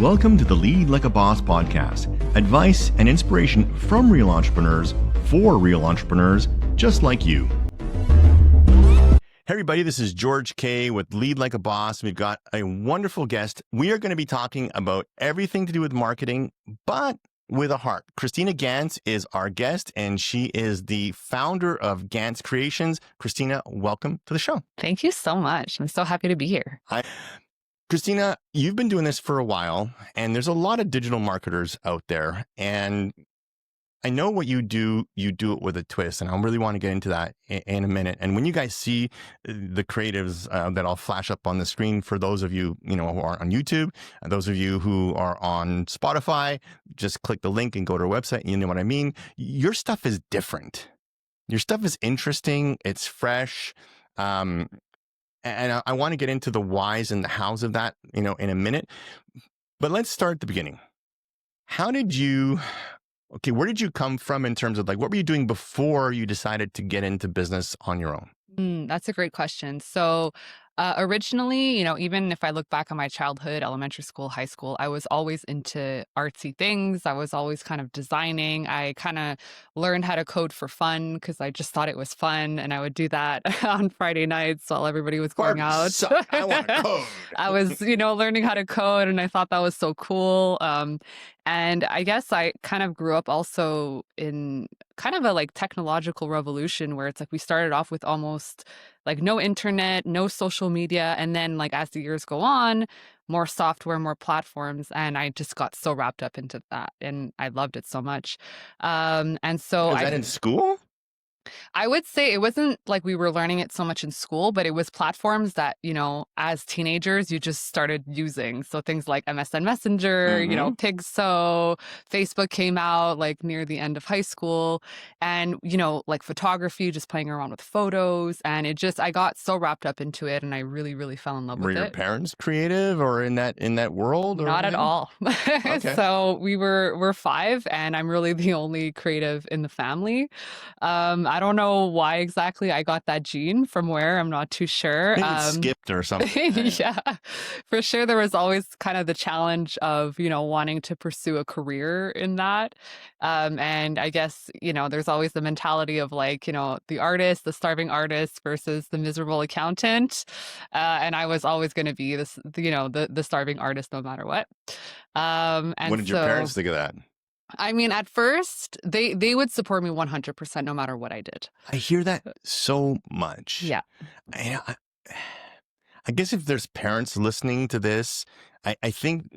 Welcome to the Lead Like a Boss podcast. Advice and inspiration from real entrepreneurs for real entrepreneurs just like you. Hey everybody, this is George K with Lead Like a Boss. We've got a wonderful guest. We are going to be talking about everything to do with marketing, but with a heart. Christina Gantz is our guest, and she is the founder of Gantz Creations. Christina, welcome to the show. Thank you so much. I'm so happy to be here. Christina, you've been doing this for a while, and there's a lot of digital marketers out there. And I know what you do it with a twist, and I really want to get into that in a minute. And when you guys see the creatives that I'll flash up on the screen for those of you, who are on YouTube, and those of you who are on Spotify, just click the link and go to our website. You know what I mean? Your stuff is different. Your stuff is interesting. It's fresh. And I want to get into the whys and the hows of that, in a minute. But let's start at the beginning. Where did you come from in terms of what were you doing before you decided to get into business on your own? That's a great question. So originally, even if I look back on my childhood, elementary school, high school, I was always into artsy things. I was always kind of designing. I kind of learned how to code for fun because I just thought it was fun. And I would do that on Friday nights while everybody was going out. I want to code. I was, learning how to code, and I thought that was so cool. And I guess I kind of grew up also in kind of a technological revolution where it's we started off with almost no internet, no social media. And then as the years go on, more software, more platforms. And I just got so wrapped up into that. And I loved it so much. And so Was that in school? I would say it wasn't we were learning it so much in school, but it was platforms that, as teenagers, you just started using. So things like MSN Messenger, Pigso, Facebook came out near the end of high school, and, photography, just playing around with photos. And I got so wrapped up into it, and I really, really fell in love with it. Were your parents creative or in that world? Or Not anything? at all. Okay. So we're five, and I'm really the only creative in the family. I don't know why exactly I got that gene from where. I'm not too sure. Maybe it skipped or something. Yeah, for sure. There was always kind of the challenge of, wanting to pursue a career in that. And I guess, there's always the mentality of the artist, the starving artist versus the miserable accountant. And I was always going to be the starving artist no matter what. And What did your parents think of that? I mean, at first, they would support me 100% no matter what I did. I hear that so much. Yeah. I guess if there's parents listening to this, I think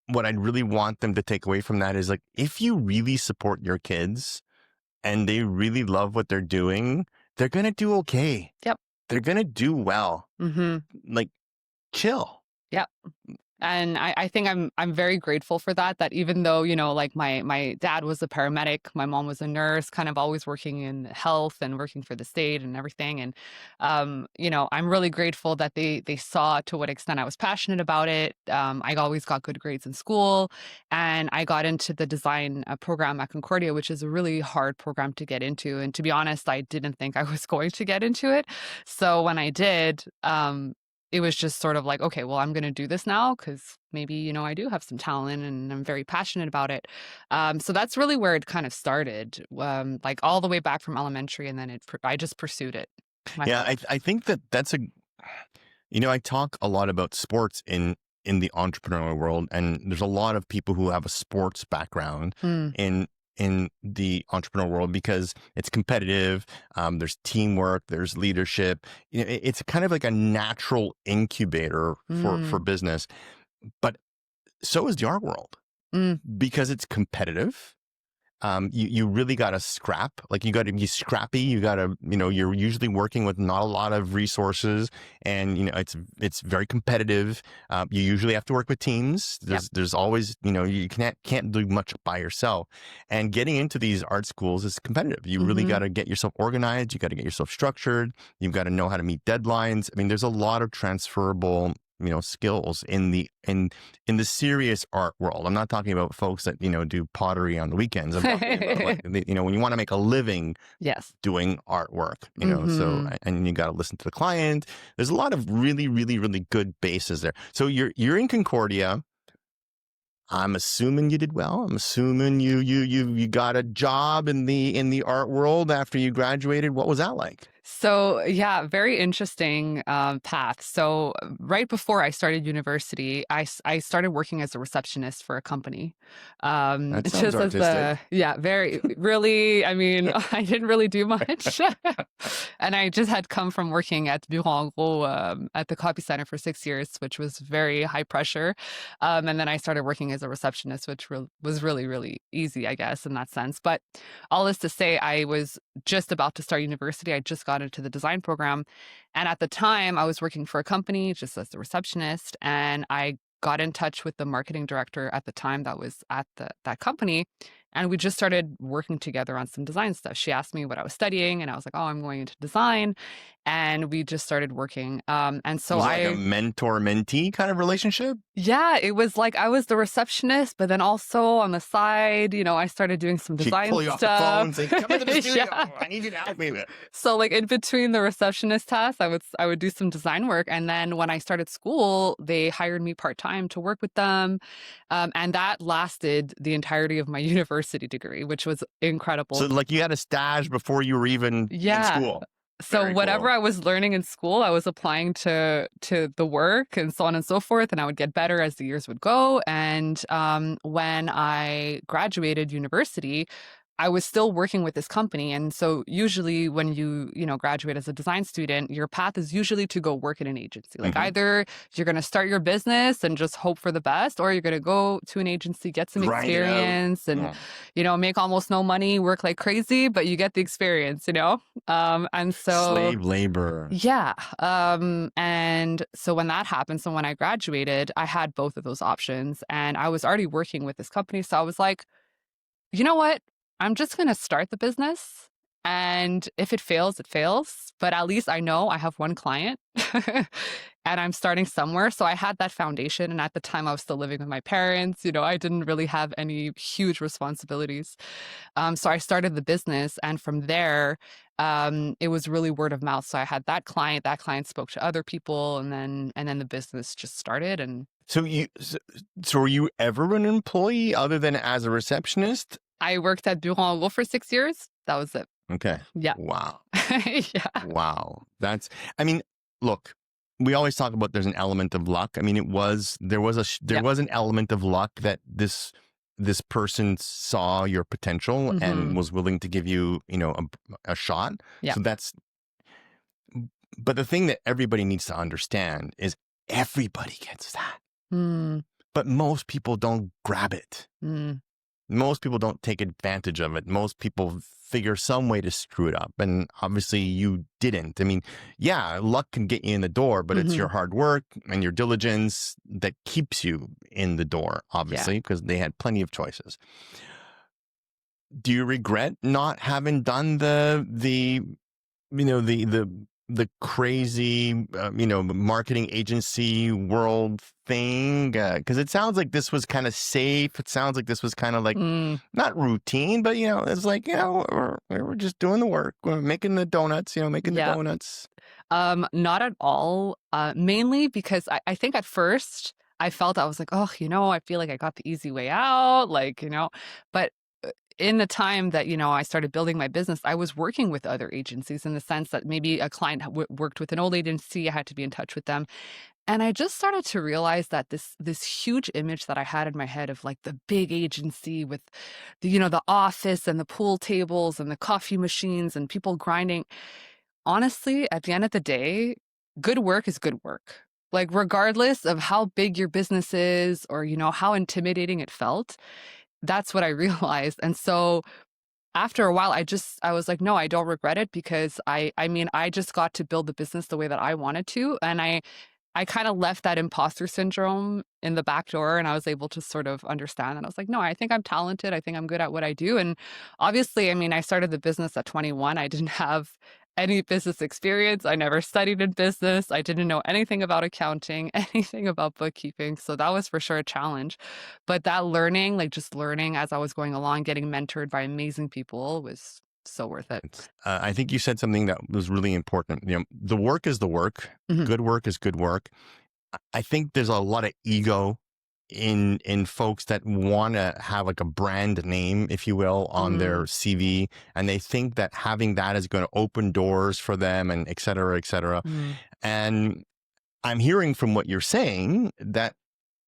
what I'd really want them to take away from that is if you really support your kids and they really love what they're doing, they're going to do okay. Yep. They're going to do well. Mm-hmm. Chill. Yep. And I think I'm very grateful for that even though, my dad was a paramedic, my mom was a nurse, kind of always working in health and working for the state and everything. And, I'm really grateful that they saw to what extent I was passionate about it. I always got good grades in school, and I got into the design program at Concordia, which is a really hard program to get into. And to be honest, I didn't think I was going to get into it. So when I did, it was just sort of okay, well, I'm going to do this now because maybe, I do have some talent and I'm very passionate about it. So that's really where it kind of started, all the way back from elementary. And then I just pursued it myself. Yeah, I think that's I talk a lot about sports in the entrepreneurial world, and there's a lot of people who have a sports background in the entrepreneurial world because it's competitive. There's teamwork, there's leadership. It's kind of like a natural incubator for business. But so is the art world because it's competitive. You really got to scrap. You got to be scrappy. You got to, you're usually working with not a lot of resources, and it's very competitive. You usually have to work with teams. There's always, you can't do much by yourself. And getting into these art schools is competitive. You really got to get yourself organized. You got to get yourself structured. You've got to know how to meet deadlines. I mean, there's a lot of transferable skills in the serious art world. I'm not talking about folks that do pottery on the weekends. I'm talking about when you want to make a living doing artwork, so, and you got to listen to the client. There's a lot of really, really, really good bases there. So you're in Concordia. I'm assuming you did well. I'm assuming you got a job in the art world after you graduated. What was that like? So yeah, very interesting path. So right before I started university, I started working as a receptionist for a company. That sounds Just as artistic. yeah, very really. I mean, I didn't really do much, and I just had come from working at Bureau en Gros at the copy center for 6 years, which was very high pressure. And then I started working as a receptionist, which was really really easy, I guess, in that sense. But all this to say, I was just about to start university. I just got into the design program. And at the time, I was working for a company just as the receptionist. And I got in touch with the marketing director at the time that was at that company. And we just started working together on some design stuff. She asked me what I was studying, and I was like, oh, I'm going into design. And we just started working. And so Was it like a mentor-mentee kind of relationship? yeah, it was like I was the receptionist, but then also on the side, I started doing some She'd design pull you off the phone and stuff. say, "Come into the studio. Yeah. I need you to help me with it." So like in between the receptionist tasks, I would do some design work, and then when I started school, they hired me part-time to work with them, and that lasted the entirety of my university degree, which was So incredible. like you had a stage before you were even in Yeah. school. So Very whatever cool. I was learning in school, I was applying to the work and so on and so forth, and I would get better as the years would go. And when I graduated university, I was still working with this company. And so usually when you graduate as a design student, your path is usually to go work in an agency. Like Hmm. either you're going to start your business and just hope for the best, or you're going to go to an agency, get some Grind it out. experience and, Yeah. make almost no money, work like crazy, but you get the experience. And so Slave labor. yeah. And so when that happened, so when I graduated, I had both of those options and I was already working with this company. So I was like, you know what? I'm just going to start the business. And if it fails, it fails. But at least I know I have one client and I'm starting somewhere. So I had that foundation. And at the time, I was still living with my parents. I didn't really have any huge responsibilities. So I started the business. And from there, it was really word of mouth. So I had that client. That client spoke to other people. And then the business just started. And So were you ever an employee other than as a receptionist? I worked at Bureau en Gros for 6 years. That was it. Okay. Yeah. Wow. Yeah. Wow. I mean, look, we always talk about there's an element of luck. I mean, there was Yeah. an element of luck that this person saw your potential Mhm. and was willing to give you, a shot. Yeah. So but the thing that everybody needs to understand is everybody gets that, Mm, but most people don't grab it. mm, Most people don't take advantage of it. Most people figure some way to screw it up. And obviously you didn't. I mean, yeah, luck can get you in the door, but it's mhm. your hard work and your diligence that keeps you in the door, obviously, because they had plenty of choices. Do you regret not having done the crazy, marketing agency world thing? Because it sounds like this was kind of safe. It sounds like this was kind of like Mm, not routine, but it's like, we're just doing the work. We're making the donuts, making the yeah. donuts. Not at all. Mainly because I think at first I felt I was like, oh, I feel like I got the easy way out, but in the time that, I started building my business, I was working with other agencies in the sense that maybe a client worked with an old agency, I had to be in touch with them. And I just started to realize that this huge image that I had in my head of like the big agency with the office and the pool tables and the coffee machines and people grinding. Honestly, at the end of the day, good work is good work. Like regardless of how big your business is or how intimidating it felt, that's what I realized. And so after a while, I was like, no, I don't regret it because I mean, I just got to build the business the way that I wanted to. And I kind of left that imposter syndrome in the back door and I was able to sort of understand that. I was like, no, I think I'm talented. I think I'm good at what I do. And obviously, I mean, I started the business at 21. I didn't have any business experience. I never studied in business. I didn't know anything about accounting, anything about bookkeeping. So that was for sure a challenge. But that learning, like just learning as I was going along, getting mentored by amazing people was so worth it. I think you said something that was really important. The work is the work. Mhm. Good work is good work. I think there's a lot of ego in folks that want to have like a brand name, if you will, on their CV, and they think that having that is going to open doors for them, and et cetera, et cetera. And I'm hearing from what you're saying that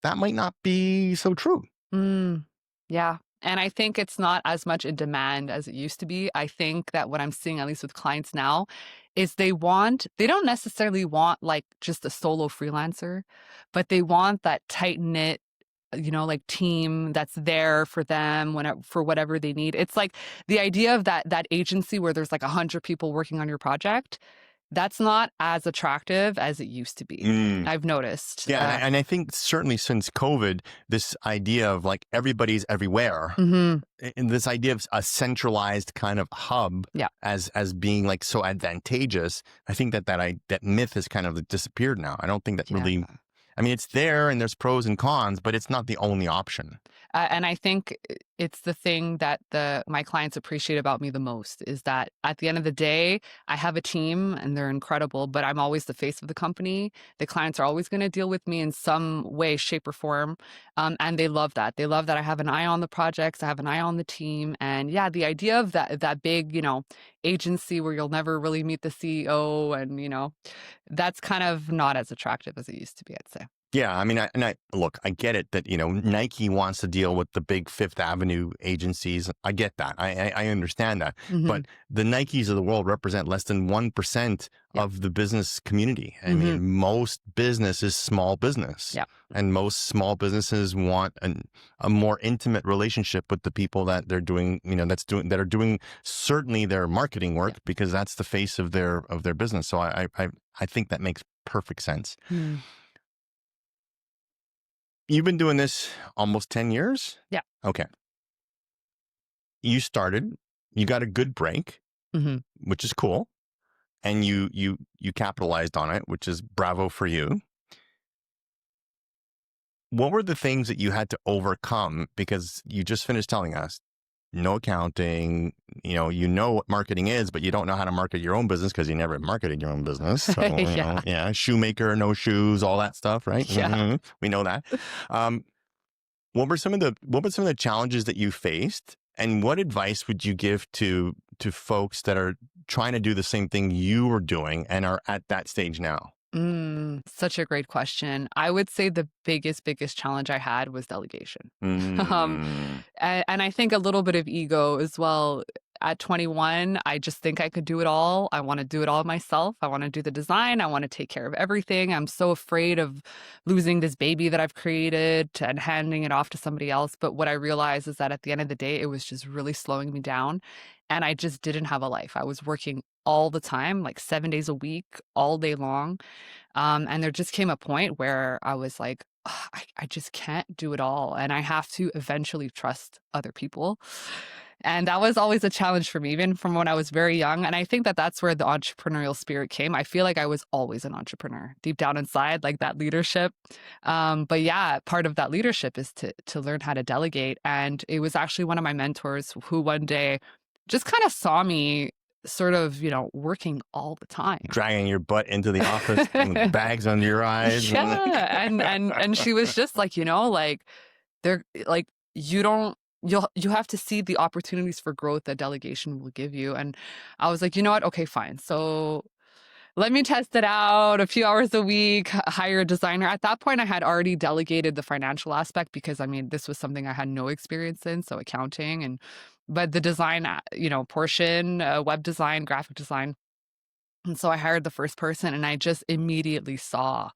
that might not be so true. Yeah. And I think it's not as much in demand as it used to be. I think that what I'm seeing, at least with clients now, is they don't necessarily want like just a solo freelancer, but they want that tight knit, like team that's there for them for whatever they need. It's like the idea of that agency where there's like 100 people working on your project. That's not as attractive as it used to be. I've noticed. Yeah, and I think certainly since COVID, this idea of like everybody's everywhere, and this idea of a centralized kind of hub, as being like so advantageous, I think that myth has kind of disappeared now. I don't think that really. I mean, it's there and there's pros and cons, but it's not the only option. And I think it's the thing that my clients appreciate about me the most is that at the end of the day, I have a team and they're incredible, but I'm always the face of the company. The clients are always going to deal with me in some way, shape, or form. And they love that. They love that I have an eye on the projects, I have an eye on the team. And yeah, the idea of that big, agency where you'll never really meet the CEO and, that's kind of not as attractive as it used to be, I'd say. Yeah, I mean, I get it that, Nike wants to deal with the big Fifth Avenue agencies. I get that. I understand that. But the Nikes of the world represent less than 1% of the business community. I mean, most business is small business. And most small businesses want a more intimate relationship with the people that they're doing, that are doing certainly their marketing work, because that's the face of their business. So I think that makes perfect sense. You've been doing this almost 10 years? Yeah. Okay. You got a good break, which is cool. And you capitalized on it, which is bravo for you. What were the things that you had to overcome? Because you just finished telling us, no accounting, you know what marketing is, but you don't know how to market your own business because you never marketed your own business. So, shoemaker, no shoes, all that stuff, right? Yeah. We know that. What were some of the challenges that you faced, and what advice would you give to folks that are trying to do the same thing you were doing and are at that stage now? Such a great question. I would say the biggest challenge I had was delegation. And I think a little bit of ego as well. At 21, I just think I could do it all. I want to do it all myself. I want to do the design. I want to take care of everything. I'm so afraid of losing this baby that I've created and handing it off to somebody else. But what I realized is that at the end of the day, it was just really slowing me down. And I just didn't have a life. I was working all the time, like 7 days a week, all day long. And there just came a point where I was like, I just can't do it all. And I have to eventually trust other people. And that was always a challenge for me, even from when I was very young. And I think that that's where the entrepreneurial spirit came. I feel like I was always an entrepreneur deep down inside, like that leadership. But yeah, part of that leadership is to learn how to delegate. And it was actually one of my mentors who one day just kind of saw me sort of, working all the time. Dragging your butt into the office with bags under your eyes. Yeah. And she was just like, they're like, you have to see the opportunities for growth that delegation will give you. And I was like, you know what? Okay, fine. So let me test it out a few hours a week, hire a designer. At that point, I had already delegated the financial aspect because, this was something I had no experience in. So accounting but the design, portion, web design, graphic design. And so I hired the first person and I just immediately I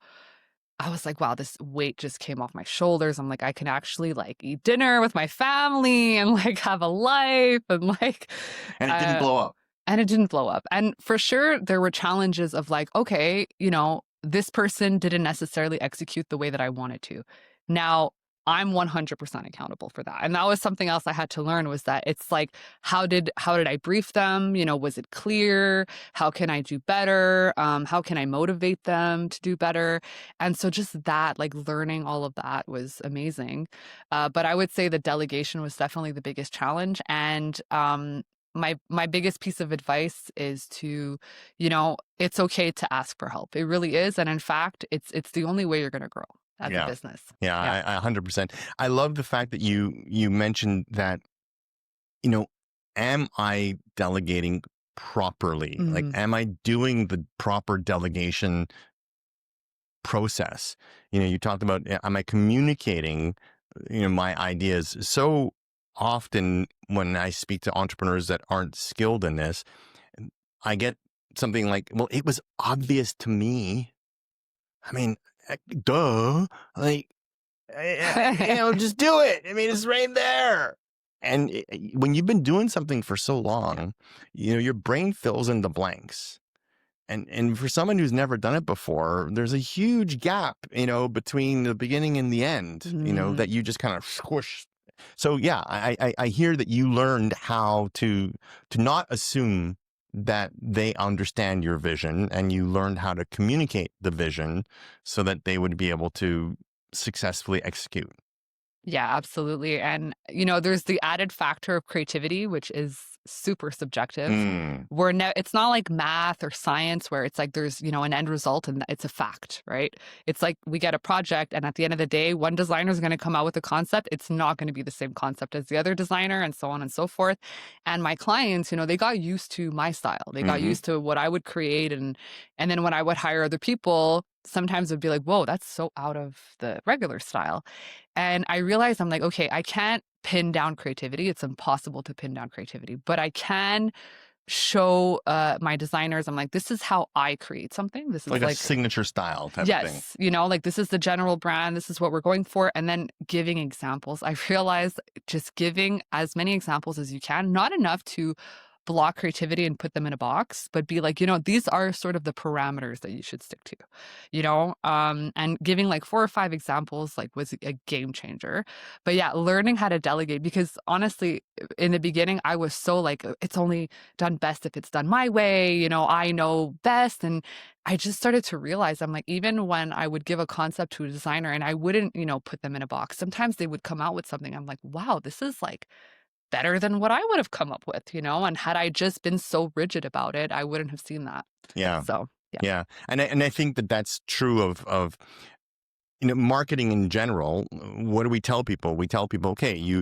was like, wow, this weight just came off my shoulders. I'm like, I can actually eat dinner with my family and have a life and And it didn't blow up. And it didn't blow up. And for sure, there were challenges of okay, this person didn't necessarily execute the way that I wanted to. Now, I'm 100% accountable for that. And that was something else I had to learn was that it's how did I brief them? Was it clear? How can I do better? How can I motivate them to do better? And so just that, learning all of that was amazing. But I would say the delegation was definitely the biggest challenge. And my biggest piece of advice is to, it's okay to ask for help. It really is. And in fact, it's the only way you're going to grow. as a Yeah. business. Yeah, Yeah. I 100%. I love the fact that you mentioned that, you know, am I delegating properly? Like, Mm, am I doing the proper delegation process? You talked about, am I communicating, my ideas? So often when I speak to entrepreneurs that aren't skilled in this, I get something like, well, it was obvious to me. I mean, duh. Like, just do it. I mean, it's right there. And when you've been doing something for so yeah. long, your brain fills in the blanks. And for someone who's never done it before, there's a huge gap, between the beginning and the end, Mm, that you just kind of squish. So yeah, I hear that you learned how to not assume that they understand your vision, and you learned how to communicate the vision so that they would be able to successfully execute. yeah, absolutely. And, there's the added factor of creativity, which is super subjective. Mm, It's not like math or science where it's like there's, an end result and it's a fact, right? It's like we get a project, and at the end of the day, one designer is going to come out with a concept. It's not going to be the same concept as the other designer, and so on and so forth. And my clients, they got used to my style. They got hmm used to what I would create. And then when I would hire other people, sometimes it would be like, whoa, that's so out of the regular style. And I realized I'm like, okay, I can't pin down creativity. It's impossible to pin down creativity, but I can show my designers, I'm like, this is how I create something. This is like a like, signature style type of thing. yes, like this is the general brand. This is what we're going for. And then giving examples. I realized just giving as many examples as you can, not enough to block creativity and put them in a box, but be like, these are sort of the parameters that you should stick to, and giving like 4 or 5 examples like was a game changer. But yeah, learning how to delegate, because honestly, in the beginning, I was so like, it's only done best if it's done my way, I know best. And I just started to realize, I'm like, even when I would give a concept to a designer and I wouldn't, put them in a box, sometimes they would come out with something. I'm like, wow, this is like better than what I would have come up with, and had I just been so rigid about it, I wouldn't have seen that. Yeah. So, yeah. Yeah. And I think that that's true of marketing in general. What do we tell people? We tell people, okay, you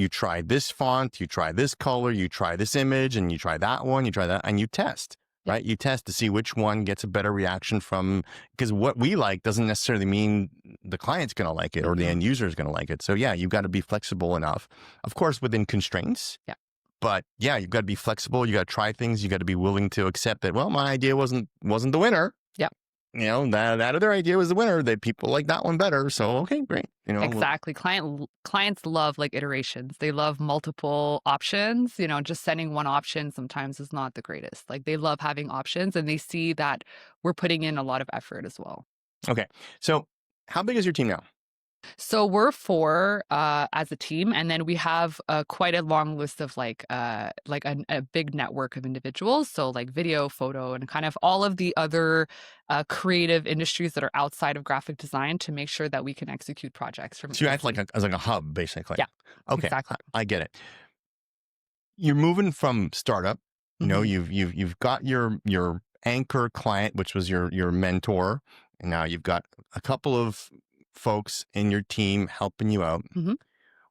try this font, you try this color, you try this image, and you try that one, you try that, and you test, Yeah. right? You test to see which one gets a better reaction from, because what we like doesn't necessarily mean the client's going to like it or the Mm-mm. end user is going to like it. So yeah, you've got to be flexible enough, of course, within constraints. Yeah. But yeah, you've got to be flexible. You got to try things. You got to be willing to accept that, well, my idea wasn't the winner. Yeah. That other idea was the winner. That people like that one better. So, okay, great. Exactly. Clients love like iterations. They love multiple options. Just sending one option sometimes is not the greatest. Like they love having options, and they see that we're putting in a lot of effort as well. Okay. So how big is your team now? So we're 4 as a team, and then we have quite a long list of like a big network of individuals. So like video, photo, and kind of all of the other creative industries that are outside of graphic design to make sure that we can execute projects from So you A to act like Z. as like a hub, basically. Yeah, Okay. exactly. I get it. You're moving from startup. Hmm. You've got your anchor client, which was your mentor, and now you've got a couple of folks in your team helping you out. Hmm.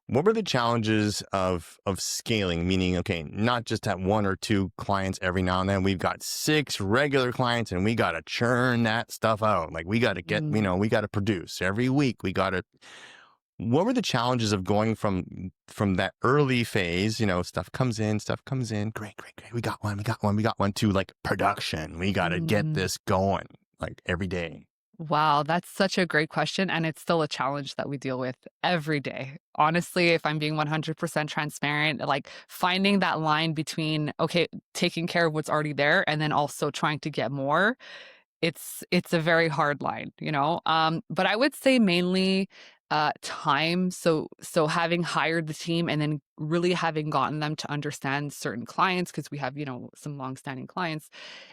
What were the challenges of scaling? Meaning, okay, not just at 1 or 2 clients every now and then. We've got 6 regular clients, and we got to churn that stuff out. Like we got to get, we got to produce every week. We got to. What were the challenges of going from that early phase? Stuff comes in, great, great, great. We got one, to like production. We got to get Mm. this going like every day. Wow, that's such a great question. And it's still a challenge that we deal with every day. Honestly, if I'm being 100% transparent, like finding that line between, okay, taking care of what's already there and then also trying to get more, it's a very hard line, but I would say mainly time. So having hired the team and then really having gotten them to understand certain clients, because we have some longstanding clients,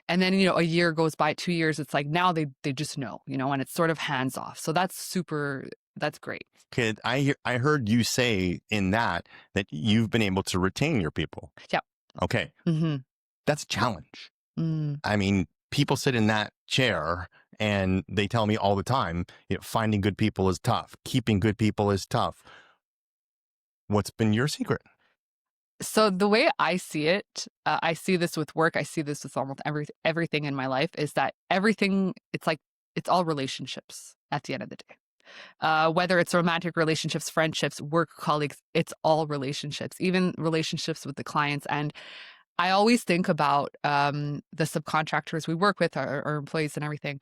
and then a year goes by, 2 years, it's like now they just know, and it's sort of hands off. So that's great. Okay, I heard you say in that you've been able to retain your people. Yeah. Okay, Hmm. that's a challenge. Mm. I mean, people sit in that chair And they tell me all the time, finding good people is tough. Keeping good people is tough. What's been your secret? So the way I see it, I see this with work, I see this with almost everything in my life, is that everything, it's all relationships at the end of the day. Whether it's romantic relationships, friendships, work colleagues, it's all relationships, even relationships with the clients. And I always think about the subcontractors we work with, our employees and everything.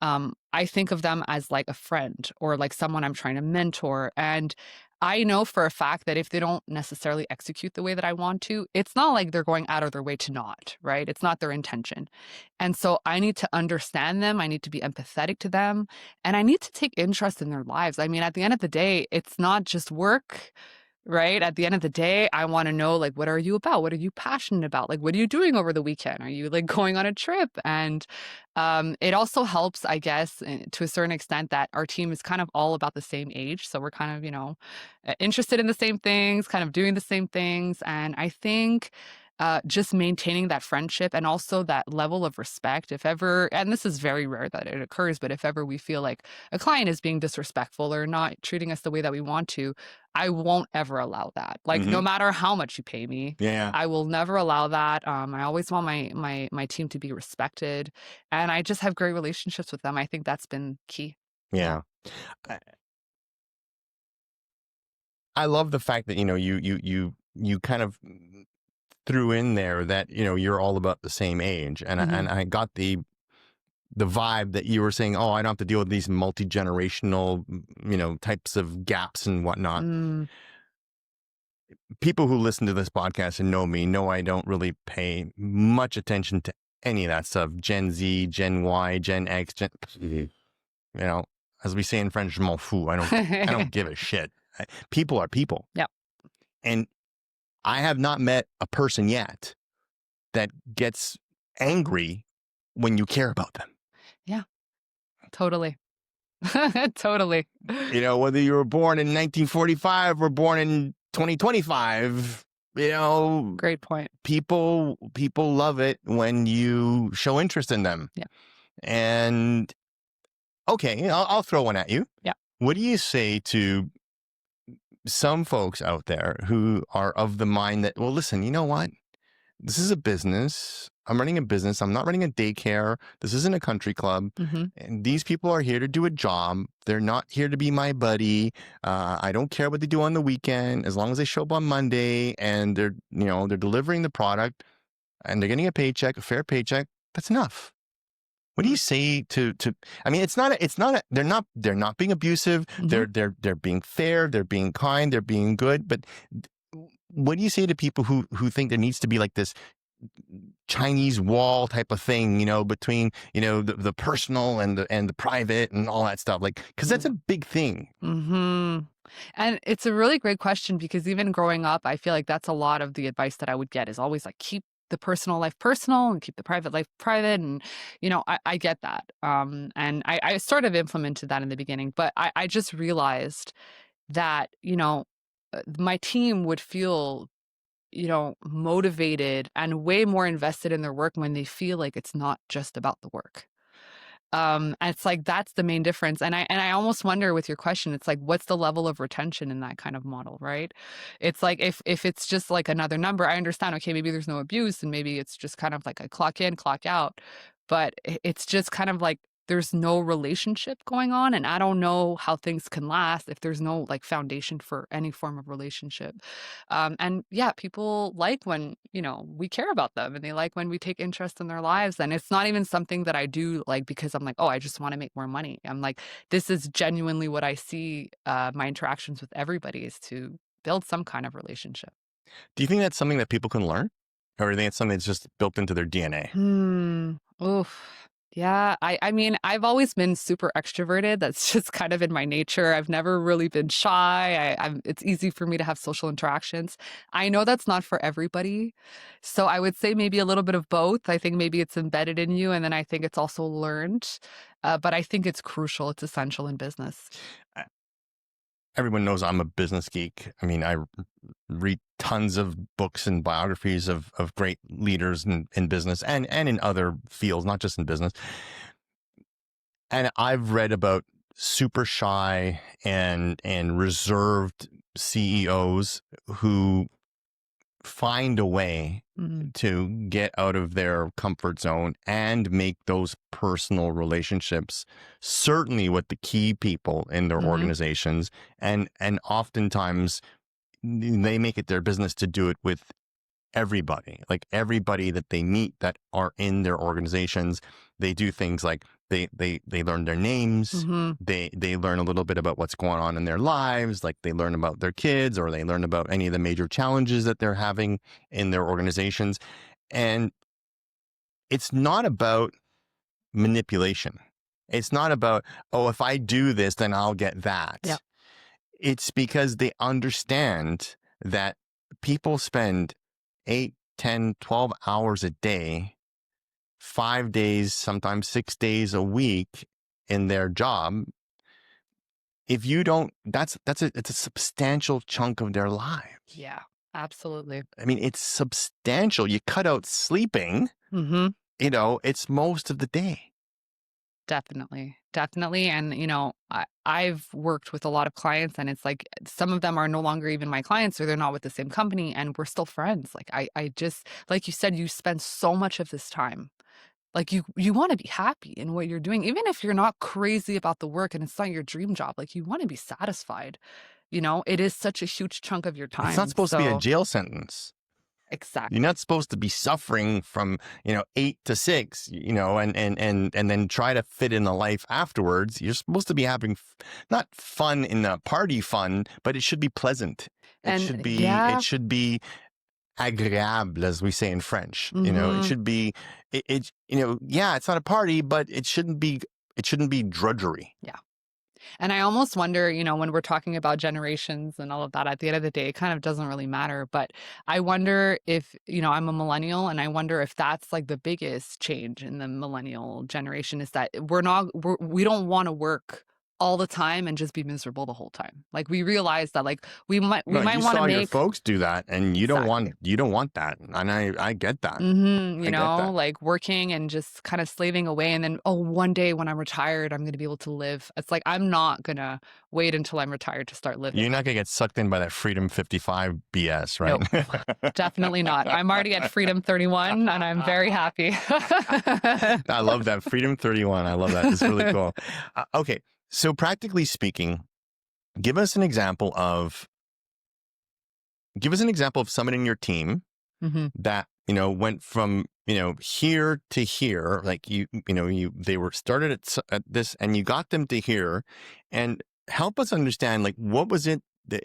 I think of them as like a friend or like someone I'm trying to mentor. And I know for a fact that if they don't necessarily execute the way that I want to, it's not like they're going out of their way to not, right? It's not their intention. And so I need to understand them. I need to be empathetic to them. And I need to take interest in their lives. I mean, at the end of the day, it's not just work. Right? At the end of the day, I want to know, like, what are you about? What are you passionate about? Like, what are you doing over the weekend? Are you like going on a trip? And it also helps, I guess, to a certain extent that our team is kind of all about the same age. So we're kind of, interested in the same things, kind of doing the same things. And I think just maintaining that friendship and also that level of respect, if ever, and this is very rare that it occurs, but if ever we feel like a client is being disrespectful or not treating us the way that we want to, I won't ever allow that. Like, no matter how much you pay me, Yeah. I will never allow that. I always want my team to be respected, and I just have great relationships with them. I think that's been key. Yeah. I love the fact that, you kind of threw in there that, you're all about the same age. And I got the vibe that you were saying, oh, I don't have to deal with these multi-generational, types of gaps and whatnot. People who listen to this podcast and know me know I don't really pay much attention to any of that stuff. Gen Z, Gen Y, Gen X, as we say in French, je m'en fous. I don't give a shit. People are people. Yeah. And I have not met a person yet that gets angry when you care about them. Yeah, totally. Totally. Whether you were born in 1945 or born in 2025, great point. People love it when you show interest in them. Yeah. And okay, I'll throw one at you. Yeah. What do you say to some folks out there who are of the mind that, well, listen, you know what? This is a business. I'm running a business. I'm not running a daycare. This isn't a country club. And these people are here to do a job. They're not here to be my buddy. I don't care what they do on the weekend, as long as they show up on Monday and they're delivering the product and they're getting a paycheck, a fair paycheck. That's enough. What do you say to, I mean, they're not being abusive. They're being fair. They're being kind. They're being good. But what do you say to people who think there needs to be like this Chinese wall type of thing, between, the personal and the private and all that stuff? Like, because that's a big thing. And it's a really great question, because even growing up, I feel like that's a lot of the advice that I would get, is always like, keep the personal life personal and keep the private life private. And, I get that. And I sort of implemented that in the beginning, but I just realized that, my team would feel, motivated and way more invested in their work when they feel like it's not just about the work. And it's like, that's the main difference. And I almost wonder with your question, it's like, what's the level of retention in that kind of model, right? It's like, if it's just like another number, I understand, okay, maybe there's no abuse and maybe it's just kind of like a clock in, clock out, but it's just kind of like, there's no relationship going on. And I don't know how things can last if there's no like foundation for any form of relationship. And yeah, people like when, we care about them, and they like when we take interest in their lives. And it's not even something that I do like because I'm like, oh, I just want to make more money. I'm like, this is genuinely what I see my interactions with everybody is to build some kind of relationship. Do you think that's something that people can learn? Or do you think it's something that's just built into their DNA? Oof. Yeah, I mean, I've always been super extroverted. That's just kind of in my nature. I've never really been shy. It's easy for me to have social interactions. I know that's not for everybody. So I would say maybe a little bit of both. I think maybe it's embedded in you, and then I think it's also learned. But I think it's crucial. It's essential in business. Everyone knows I'm a business geek. I mean, I read tons of books and biographies of great leaders in business and in other fields, not just in business. And I've read about super shy and reserved CEOs who find a way to get out of their comfort zone and make those personal relationships certainly with the key people in their organizations, and oftentimes they make it their business to do it with everybody, like everybody that they meet that are in their organizations. They do things like they learn their names. They learn a little bit about what's going on in their lives, like they learn about their kids, or they learn about any of the major challenges that they're having in their organizations. And it's not about manipulation. It's not about, oh, if I do this, then I'll get that. Yeah. It's because they understand that people spend 8, 10, 12 hours a day, 5 days, sometimes 6 days a week in their job. If you don't, it's a substantial chunk of their lives. Yeah, absolutely. I mean, it's substantial. You cut out sleeping, it's most of the day. Definitely. And, I've worked with a lot of clients, and it's like some of them are no longer even my clients, or they're not with the same company, and we're still friends. Like I just, like you said, you spend so much of this time. Like you want to be happy in what you're doing, even if you're not crazy about the work and it's not your dream job. Like you want to be satisfied. It is such a huge chunk of your time. It's not supposed to be a jail sentence. Exactly. You're not supposed to be suffering from, 8 to 6, and then try to fit in a life afterwards. You're supposed to be having not fun in the party fun, but it should be pleasant. It should be agréable, as we say in French. It should be, it's not a party, but it shouldn't be drudgery. Yeah. And I almost wonder, when we're talking about generations and all of that, at the end of the day, it kind of doesn't really matter. But I wonder if, I'm a millennial, and I wonder if that's like the biggest change in the millennial generation, is that we don't want to work all the time and just be miserable the whole time. Like we realize that like we might want to make your folks do that, and you don't want that. And I get that. Like working and just kind of slaving away, and then one day when I'm retired, I'm going to be able to live. It's like I'm not going to wait until I'm retired to start living. You're not going to get sucked in by that Freedom 55 BS, right? Nope, definitely not. I'm already at Freedom 31, and I'm very happy. I love that. Freedom 31. I love that. It's really cool. Okay. So practically speaking, give us an example of someone in your team that, went from, here to here, like they were started at this, and you got them to here, and help us understand, like, what was it that,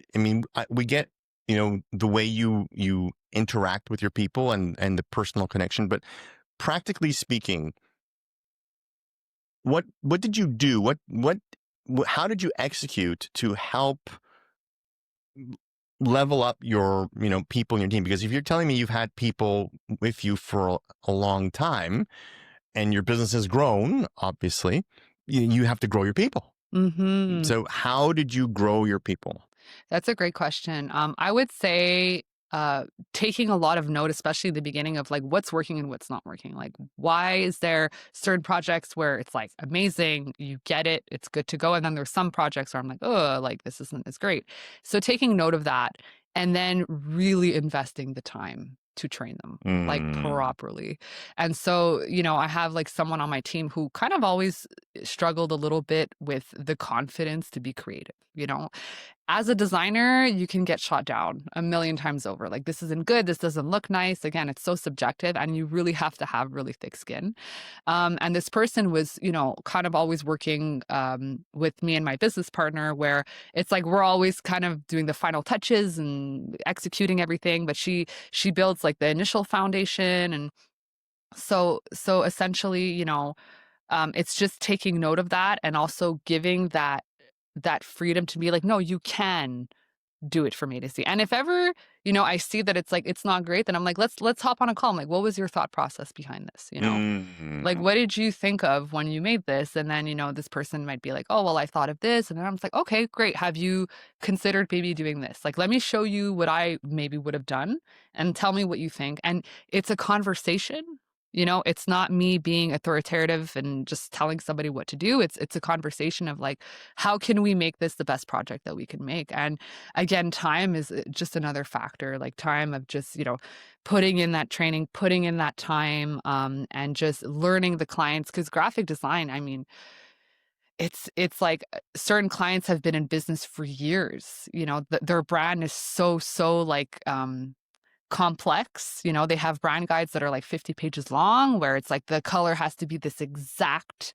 we get, the way you interact with your people and the personal connection, but practically speaking, what did you do? How did you execute to help level up your, people in your team? Because if you're telling me you've had people with you for a long time and your business has grown, obviously, you have to grow your people. So how did you grow your people? That's a great question. I would say taking a lot of note, especially the beginning, of like what's working and what's not working. Like, why is there certain projects where it's like amazing, you get it, it's good to go, and then there's some projects where I'm like, oh, like this isn't as great. So taking note of that, and then really investing the time to train them like properly. And so, I have like someone on my team who kind of always struggled a little bit with the confidence to be creative. As a designer, you can get shot down a million times over. Like, this isn't good. This doesn't look nice. Again, it's so subjective, and you really have to have really thick skin. And this person was, kind of always working with me and my business partner, where it's like we're always kind of doing the final touches and executing everything. But she builds like the initial foundation, and so essentially, it's just taking note of that, and also giving that freedom to be like, no, you can do it from A to Z. And if ever, I see that it's like, it's not great, then I'm like, let's hop on a call. I'm like, what was your thought process behind this? Like, what did you think of when you made this? And then, this person might be like, oh, well, I thought of this. And then I'm like, okay, great. Have you considered maybe doing this? Like, let me show you what I maybe would have done and tell me what you think. And it's a conversation. It's not me being authoritative and just telling somebody what to do. It's a conversation of like, how can we make this the best project that we can make? And again, time is just another factor, like time of just, putting in that training, putting in that time, and just learning the clients. Because graphic design, I mean, it's like certain clients have been in business for years. Their brand is so like complex. They have brand guides that are like 50 pages long, where it's like the color has to be this exact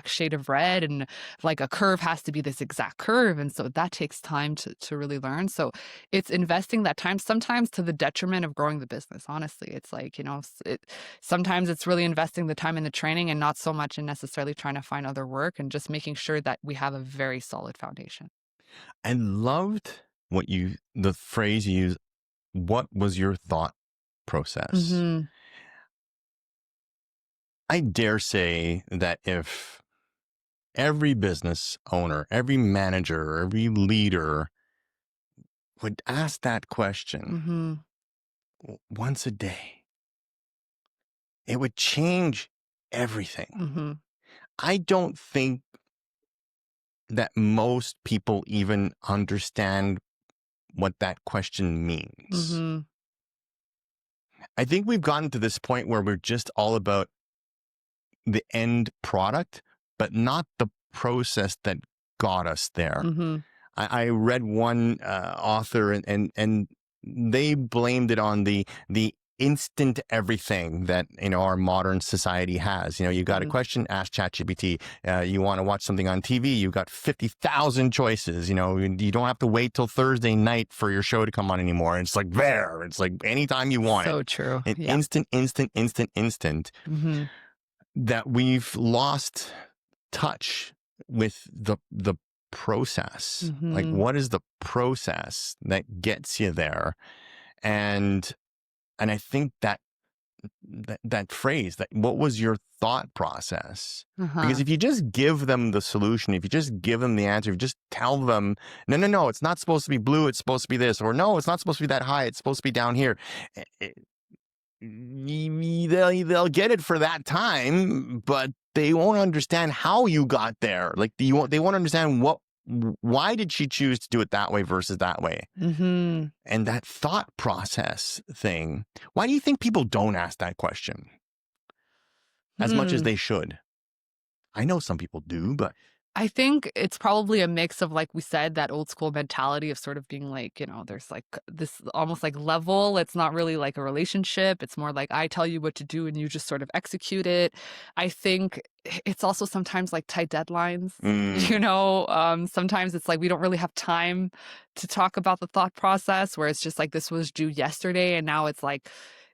shade of red, and like a curve has to be this exact curve. And so that takes time to really learn. So it's investing that time, sometimes to the detriment of growing the business. Honestly, it's like, sometimes it's really investing the time in the training and not so much in necessarily trying to find other work, and just making sure that we have a very solid foundation. I loved the phrase you used. What was your thought process? Mm-hmm. I dare say that if every business owner, every manager, every leader would ask that question Mm-hmm. once a day, it would change everything. Mm-hmm. I don't think that most people even understand what that question means. Mm-hmm. I think we've gotten to this point where we're just all about the end product, but not the process that got us there. Mm-hmm. I read one author, and they blamed it on the instant everything that our modern society has. You got a question, ask ChatGPT. You want to watch something on TV, you got 50,000 choices. You don't have to wait till Thursday night for your show to come on anymore. It's like there. It's like anytime you want it. So true. An Yeah. instant. Mm-hmm. That we've lost touch with the process. Like, Mm-hmm. what is the process that gets you there? And I think that phrase, that what was your thought process? Because Uh-huh. if you just give them the solution, if you just give them the answer, if you just tell them, no, it's not supposed to be blue, it's supposed to be this, or no, it's not supposed to be that high, it's supposed to be down here. They'll get it for that time, but they won't understand how you got there. Like they won't understand why did she choose to do it that way versus that way. Mm-hmm. And that thought process thing. Why do you think people don't ask that question as much as Hmm. they should? I know some people do, but I think it's probably a mix of, like we said, that old school mentality of sort of being like, there's like this almost like level. It's not really like a relationship. It's more like I tell you what to do and you just sort of execute it. I think it's also sometimes like tight deadlines. Sometimes it's like we don't really have time to talk about the thought process, where it's just like this was due yesterday and now it's like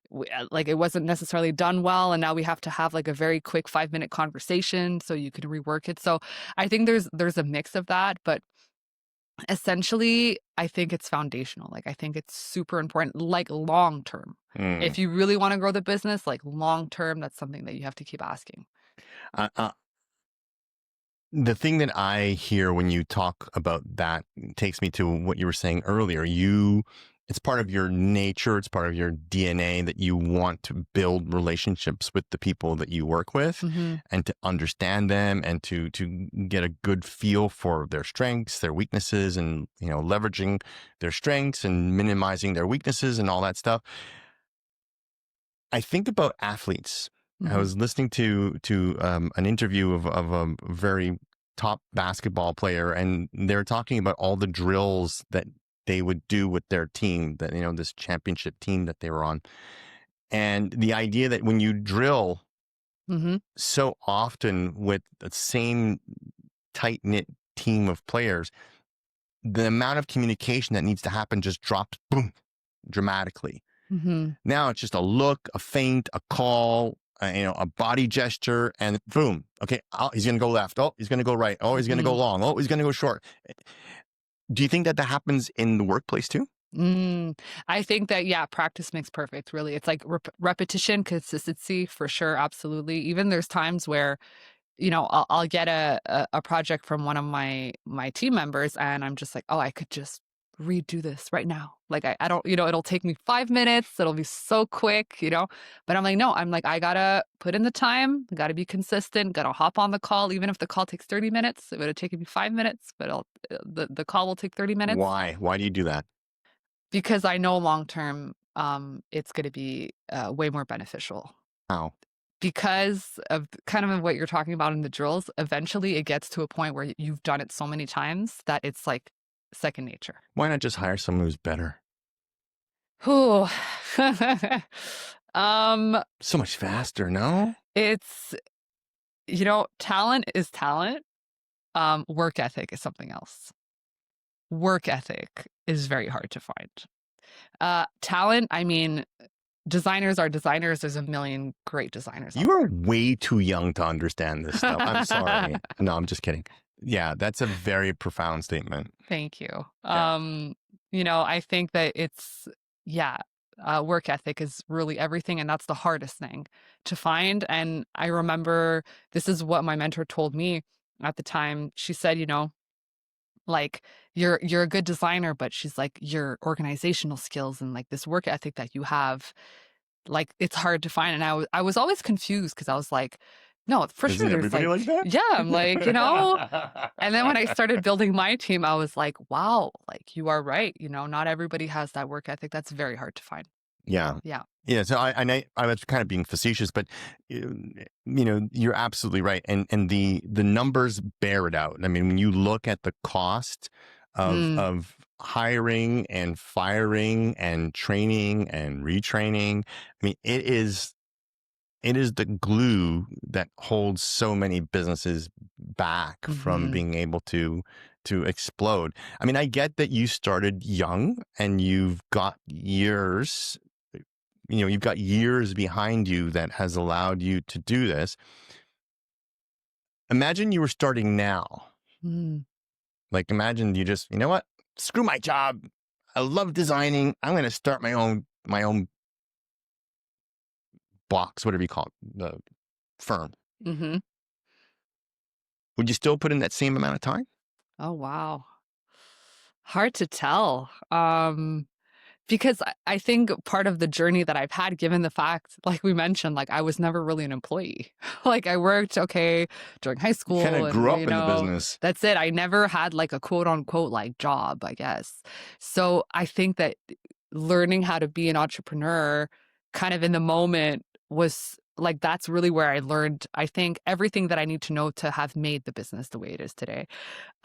it wasn't necessarily done well, and now we have to have like a very quick 5-minute conversation so you can rework it. So I think there's a mix of that, but essentially I think it's foundational. Like I think it's super important, like long term. If you really want to grow the business, like long term, that's something that you have to keep asking. The thing that I hear when you talk about that takes me to what you were saying earlier. It's part of your nature, it's part of your DNA that you want to build relationships with the people that you work with, Mm-hmm. and to understand them, and to get a good feel for their strengths, their weaknesses, and leveraging their strengths and minimizing their weaknesses and all that stuff. I think about athletes. I Mm-hmm. was listening to an interview of a very top basketball player, and they're talking about all the drills that they would do with their team, that this championship team that they were on, and the idea that when you drill Mm-hmm. so often with the same tight knit team of players, the amount of communication that needs to happen just drops, boom, dramatically. Mm-hmm. Now it's just a look, a feint, a call, a body gesture, and boom. Okay, he's going to go left. Oh, he's going to go right. Oh, he's going to go long. Oh, he's going to go short. Do you think that happens in the workplace too? I think that, yeah, practice makes perfect, really. It's like repetition, consistency, for sure. Absolutely. Even there's times where, I'll get a project from one of my team members, and I'm just like, oh, I could just redo this right now. Like I don't, it'll take me 5 minutes. It'll be so quick, but I'm like, no, I'm like, I gotta put in the time, gotta be consistent, gotta hop on the call. Even if the call takes 30 minutes, it would have taken me 5 minutes, but the call will take 30 minutes. Why do you do that? Because I know long-term, it's gonna be way more beneficial. How? Because of kind of what you're talking about in the drills, eventually it gets to a point where you've done it so many times that it's like second nature. Why not just hire someone who's better? Whew. Um, So much faster, no? it's, talent is talent. Work ethic is something else. Work ethic is very hard to find. Talent, I mean, designers are designers. There's a million great designers. You are way too young to understand this stuff. I'm sorry. No, I'm just kidding. Yeah, that's a very profound statement. Thank you. Yeah. I think that work ethic is really everything, and that's the hardest thing to find. And I remember this is what my mentor told me at the time. She said, like you're a good designer, but she's like your organizational skills and like this work ethic that you have, like it's hard to find. And I was always confused because I was like, no, for Isn't sure there's everybody like that? yeah, I'm like, and then when I started building my team, I was like, wow, like you are right. Not everybody has that work ethic. That's very hard to find. Yeah. Yeah. Yeah. So I was kind of being facetious, but you're absolutely right. And the numbers bear it out. I mean, when you look at the cost of hiring and firing and training and retraining, I mean, it is the glue that holds so many businesses back from being able to explode. I mean, I get that you started young and you've got years behind you that has allowed you to do this. Imagine you were starting now. Like, imagine you just, you know what? Screw my job. I love designing. I'm going to start my own box, whatever you call it, the firm. Mm-hmm. Would you still put in that same amount of time? Oh, wow. Hard to tell. Because I think part of the journey that I've had, given the fact, like we mentioned, like I was never really an employee. Like I worked, during high school. You kind of grew up in the know, business. That's it. I never had like a quote unquote like job, I guess. So I think that learning how to be an entrepreneur kind of in the moment was like, that's really where I learned, I think, everything that I need to know to have made the business the way it is today.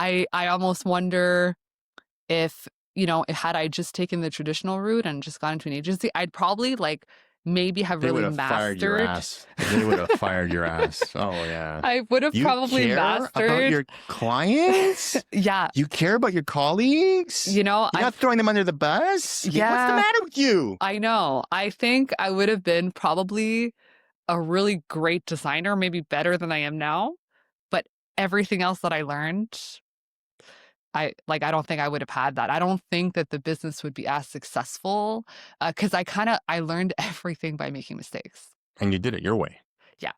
I almost wonder if, had I just taken the traditional route and just gone into an agency, I'd probably like maybe have really mastered. Fired your ass. They would have fired your ass. Oh yeah. I would have probably mastered about your clients. Yeah. You care about your colleagues. You're not throwing them under the bus. Yeah. What's the matter with you? I know. I think I would have been probably a really great designer, maybe better than I am now. But everything else that I learned, I don't think I would have had that. I don't think that the business would be as successful because I learned everything by making mistakes. And you did it your way. Yeah.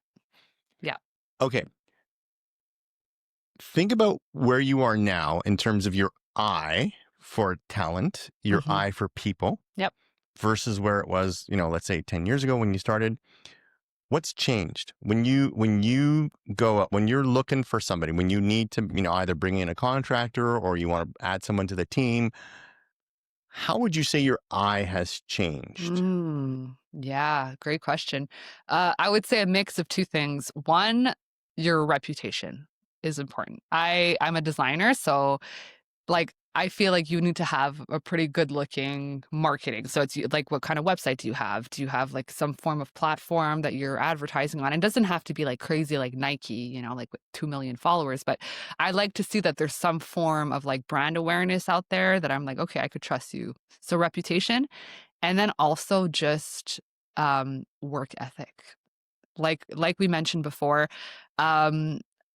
Yeah. Okay. Think about where you are now in terms of your eye for talent, your eye for people. Yep. Versus where it was, let's say 10 years ago when you started. What's changed when you go up, when you're looking for somebody, when you need to, either bring in a contractor or you want to add someone to the team? How would you say your eye has changed? Yeah, great question. I would say a mix of two things. One, your reputation is important. I'm a designer, so like I feel like you need to have a pretty good looking marketing. So it's like, what kind of website do you have? Do you have like some form of platform that you're advertising on? It doesn't have to be like crazy like Nike, like with 2 million followers, but I like to see that there's some form of like brand awareness out there that I'm like, okay, I could trust you. So reputation. And then also just work ethic. Like we mentioned before,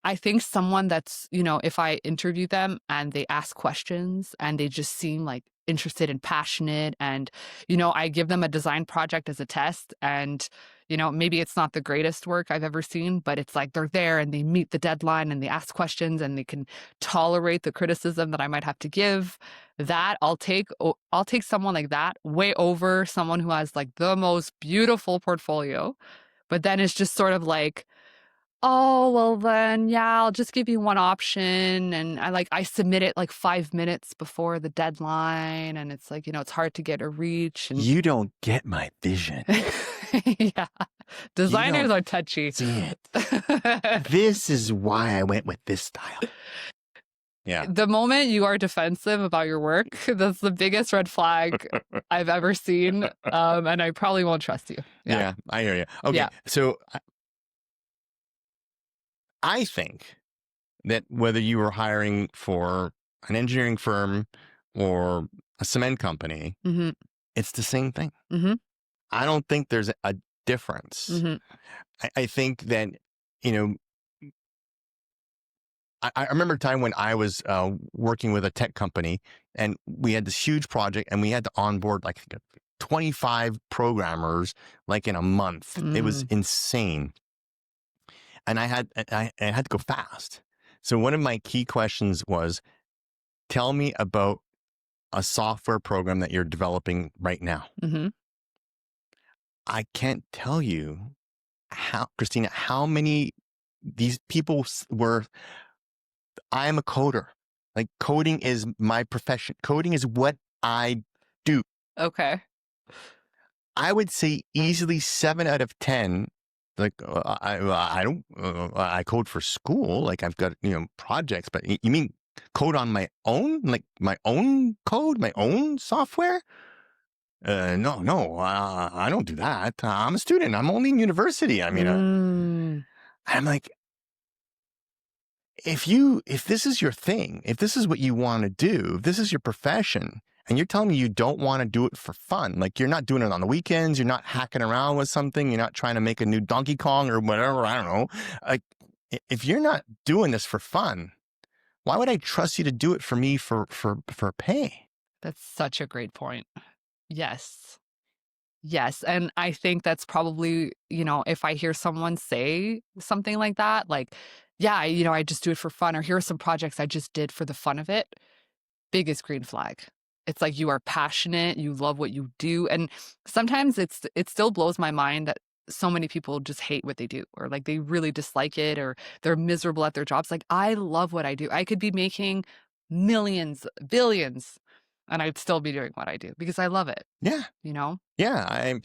I think someone that's, if I interview them and they ask questions and they just seem like interested and passionate, and, I give them a design project as a test, and, maybe it's not the greatest work I've ever seen, but it's like they're there and they meet the deadline and they ask questions and they can tolerate the criticism that I might have to give. That I'll take someone like that way over someone who has like the most beautiful portfolio, but then it's just sort of like, oh, well then, yeah, I'll just give you one option. And I submit it like 5 minutes before the deadline. And it's like, it's hard to get a reach. And You don't get my vision. yeah, designers are touchy. See it. This is why I went with this style. Yeah. The moment you are defensive about your work, that's the biggest red flag I've ever seen. And I probably won't trust you. Yeah, I hear you. Okay. Yeah. So I think that whether you were hiring for an engineering firm or a cement company, Mm-hmm. it's the same thing. Mm-hmm. I don't think there's a difference. Mm-hmm. I think that, I remember a time when I was working with a tech company, and we had this huge project, and we had to onboard like 25 programmers like in a month. It was insane. And I had to go fast. So one of my key questions was, tell me about a software program that you're developing right now. Mm-hmm. I can't tell you Christina, how many these people were. I am a coder. Like, coding is my profession. Coding is what I do. Okay. I would say easily 7 out of 10. Like, I don't, I code for school. Like, I've got, projects, but you mean code on my own? Like my own code, my own software? No, I don't do that. I'm a student. I'm only in university. I mean, I'm like, if this is your thing, if this is what you want to do, if this is your profession, and you're telling me you don't want to do it for fun, like you're not doing it on the weekends, you're not hacking around with something, you're not trying to make a new Donkey Kong or whatever, I don't know. Like, if you're not doing this for fun, why would I trust you to do it for me for pay? That's such a great point. Yes. And I think that's probably, if I hear someone say something like that, like, yeah, I just do it for fun, or here are some projects I just did for the fun of it. Biggest green flag. It's like, you are passionate, you love what you do. And sometimes it still blows my mind that so many people just hate what they do, or like they really dislike it, or they're miserable at their jobs. Like, I love what I do. I could be making millions, billions, and I'd still be doing what I do because I love it. Yeah. Yeah.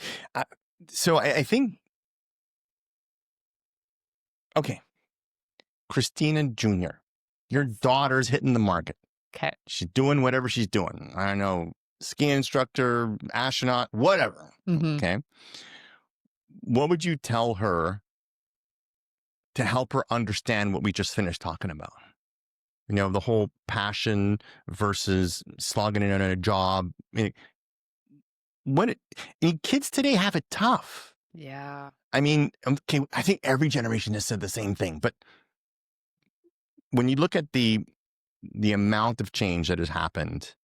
So I think, okay, Christina Jr., your daughter's hitting the market. Okay. She's doing whatever she's doing. I don't know, ski instructor, astronaut, whatever. Mm-hmm. Okay. What would you tell her to help her understand what we just finished talking about? The whole passion versus slogging in a job. Kids today have it tough. Yeah. I mean, okay, I think every generation has said the same thing, but when you look at the amount of change that has happened,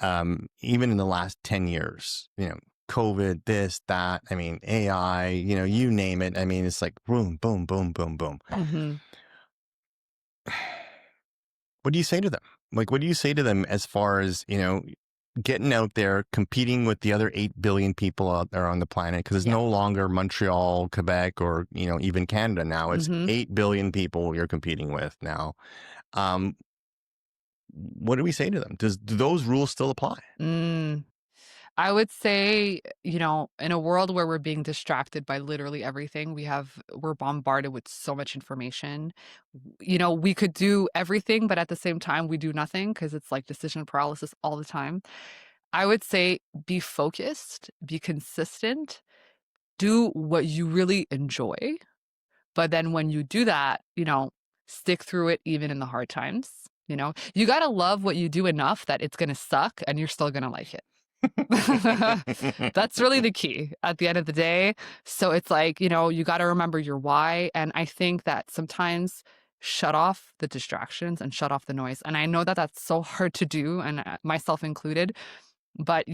even in the last 10 years, COVID, this, that, I mean, AI, you name it. I mean, it's like boom, boom, boom, boom, boom. Mm-hmm. What do you say to them? Like, what do you say to them as far as, getting out there, competing with the other 8 billion people out there on the planet? Because it's no longer Montreal, Quebec, or, even Canada now. It's 8 billion people you're competing with now. What do we say to them? Do those rules still apply? I would say, in a world where we're being distracted by literally everything, we're bombarded with so much information. We could do everything, but at the same time, we do nothing because it's like decision paralysis all the time. I would say, be focused, be consistent, do what you really enjoy. But then when you do that, stick through it even in the hard times. You got to love what you do enough that it's going to suck and you're still going to like it. That's really the key at the end of the day. So it's like, you got to remember your why. And I think that sometimes shut off the distractions and shut off the noise. And I know that that's so hard to do, and myself included, but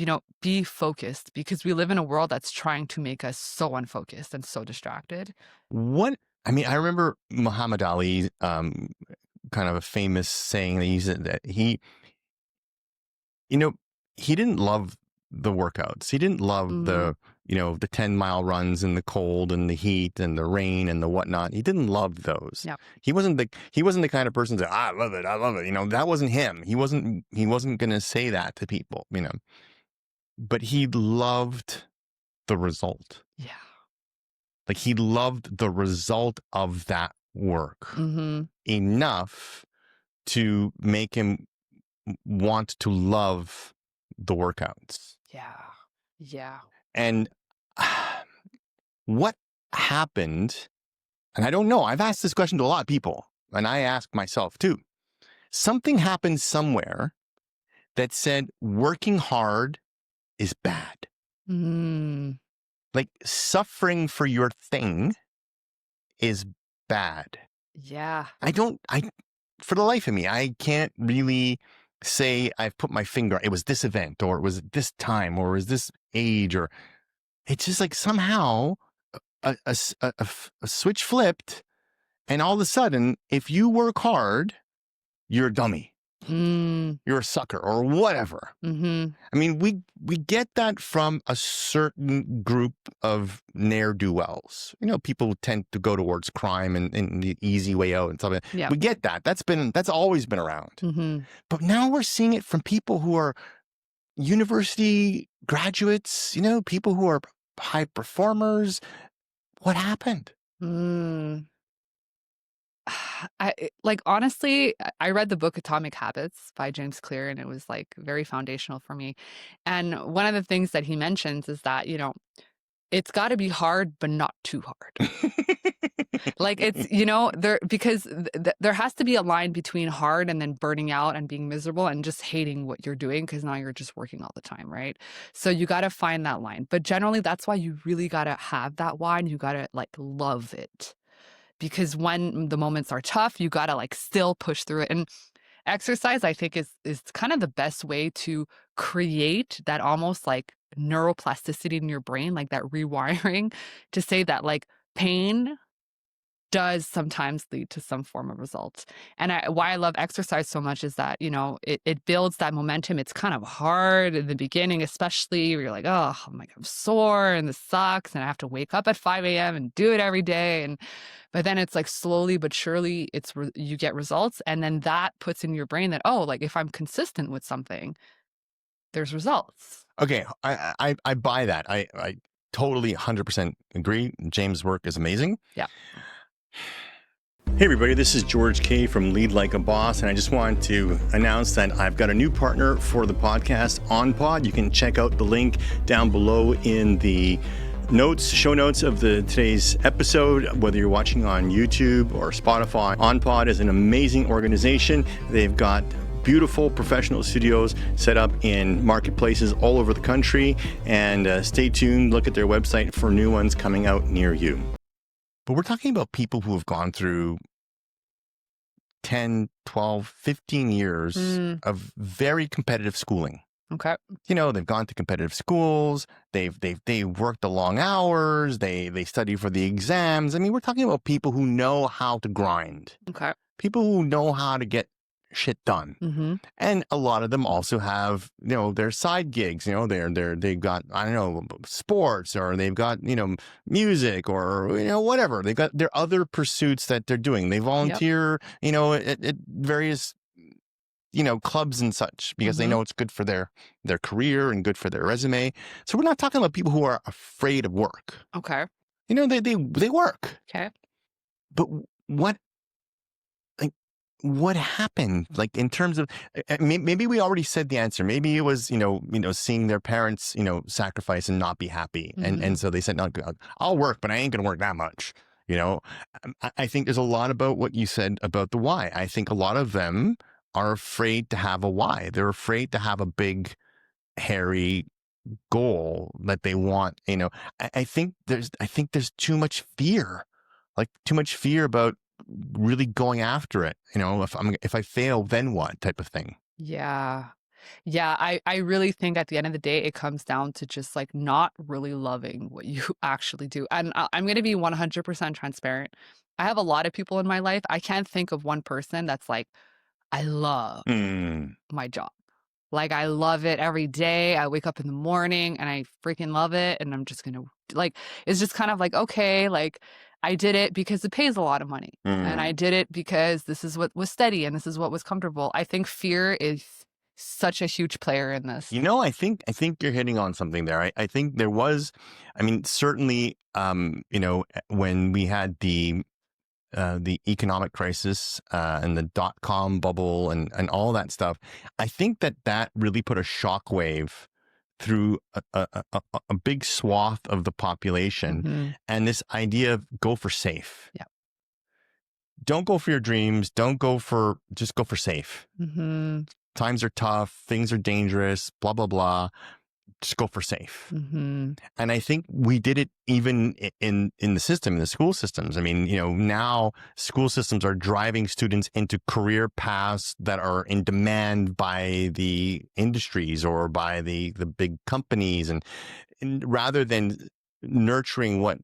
be focused, because we live in a world that's trying to make us so unfocused and so distracted. I remember Muhammad Ali, kind of a famous saying that he said that he didn't love the workouts. He didn't love Mm, the 10-mile runs in the cold and the heat and the rain and the whatnot. He didn't love those. yeah. He wasn't the kind of person to say, I love it. I love it. That wasn't him. He wasn't going to say that to people, but he loved the result. Yeah. Like, he loved the result of that work Mm-hmm. enough to make him want to love the workouts. Yeah. Yeah. And what happened, and I don't know, I've asked this question to a lot of people, and I ask myself too. Something happened somewhere that said working hard is bad. Mm, Like, suffering for your thing is bad. yeah. For the life of me, I can't really say I've put my finger, it was this event, or it was this time, or it was this age, or it's just like somehow a switch flipped, and all of a sudden, if you work hard, you're a dummy, Mm, you're a sucker, or whatever. mm-hmm. I mean, we get that from a certain group of ne'er-do-wells. People tend to go towards crime and the easy way out and stuff. Yeah. We get that. That's always been around. Mm-hmm. But now we're seeing it from people who are university graduates, people who are high performers. What happened? Mm. Honestly, I read the book Atomic Habits by James Clear, and it was like very foundational for me. And one of the things that he mentions is that, it's got to be hard, but not too hard. Like, it's, because there has to be a line between hard and then burning out and being miserable and just hating what you're doing, because now you're just working all the time, right? So you got to find that line. But generally, that's why you really got to have that line. You got to like love it. Because when the moments are tough, you got to like still push through it. And exercise, I think, is kind of the best way to create that almost like neuroplasticity in your brain, like that rewiring, to say that like pain does sometimes lead to some form of results. And why I love exercise so much is that, it builds that momentum. It's kind of hard in the beginning, especially where you're like, oh, I'm sore and this sucks, and I have to wake up at 5 a.m. and do it every day. But then it's like slowly but surely you get results. And then that puts in your brain that, oh, like if I'm consistent with something, there's results. Okay, I buy that. I totally 100% agree. James' work is amazing. Yeah. Hey everybody, this is George K from Lead Like a Boss, and I just wanted to announce that I've got a new partner for the podcast, OnPod. You can check out the link down below in the show notes of today's episode, whether you're watching on YouTube or Spotify. OnPod is an amazing organization. They've got beautiful professional studios set up in marketplaces all over the country, and stay tuned. Look at their website for new ones coming out near you. But we're talking about people who have gone through 10, 12, 15 years of very competitive schooling. Okay. They've gone to competitive schools. They've worked the long hours. They study for the exams. I mean, we're talking about people who know how to grind. Okay. People who know how to get shit done. Mm-hmm. And a lot of them also have, their side gigs. They've got, I don't know, sports, or they've got, music, or, whatever. They've got their other pursuits that they're doing. They volunteer, at various, clubs and such, because they know it's good for their career and good for their resume. So we're not talking about people who are afraid of work. Okay. They work. Okay. But what happened, like, in terms of, maybe we already said the answer. Maybe it was, seeing their parents, sacrifice and not be happy. And so they said, no, I'll work, but I ain't going to work that much. I think there's a lot about what you said about the why. I think a lot of them are afraid to have a why. They're afraid to have a big, hairy goal that they want. I think there's too much fear, about really going after it. If I fail, then what type of thing. Yeah. Yeah, I really think at the end of the day, it comes down to just like not really loving what you actually do. And I'm going to be 100% transparent. I have a lot of people in my life. I can't think of one person that's like, I love Mm, my job. Like, I love it every day. I wake up in the morning and I freaking love it. And I'm just going to, like, it's just kind of like, okay, like, I did it because it pays a lot of money. And I mm. did it because this is what was steady and this is what was comfortable. I think fear is such a huge player in this. I think you're hitting on something there. I think there was, I mean, certainly, when we had the economic crisis and the dot-com bubble and all that stuff, I think that really put a shockwave through a big swath of the population, Mm-hmm. and this idea of go for safe. Yeah. Don't go for your dreams. Just go for safe. Mm-hmm. Times are tough. Things are dangerous. Blah, blah, blah. Just go for safe. Mm-hmm. And I think we did it even in the system, in the school systems. I mean, now school systems are driving students into career paths that are in demand by the industries or by the big companies. And rather than nurturing what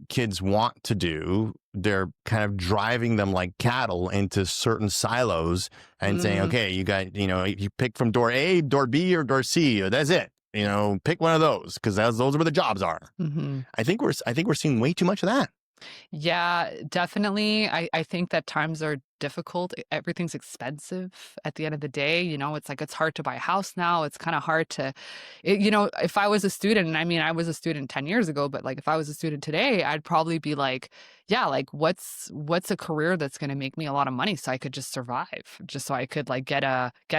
kids want to do, they're kind of driving them like cattle into certain silos and saying, okay, you pick from door A, door B, or door C. That's it. Pick one of those because those are where the jobs are. Mm-hmm. I think we're seeing way too much of that. Yeah, definitely. I think that times are difficult. Everything's expensive at the end of the day. It's like it's hard to buy a house now. It's kind of hard to, if I was a student, and I mean, I was a student 10 years ago, but like if I was a student today, I'd probably be like, yeah, like what's a career that's going to make me a lot of money so I could just survive, just so I could like get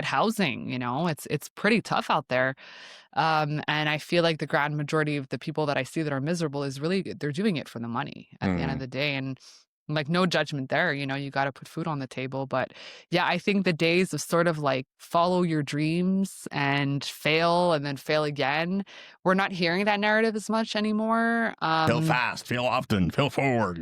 housing. It's pretty tough out there. And I feel like the grand majority of the people that I see that are miserable is really, they're doing it for the money at the end of the day. And like, no judgment there, you got to put food on the table. But yeah, I think the days of sort of like follow your dreams and fail and then fail again, we're not hearing that narrative as much anymore. Fail fast, fail often, fail forward.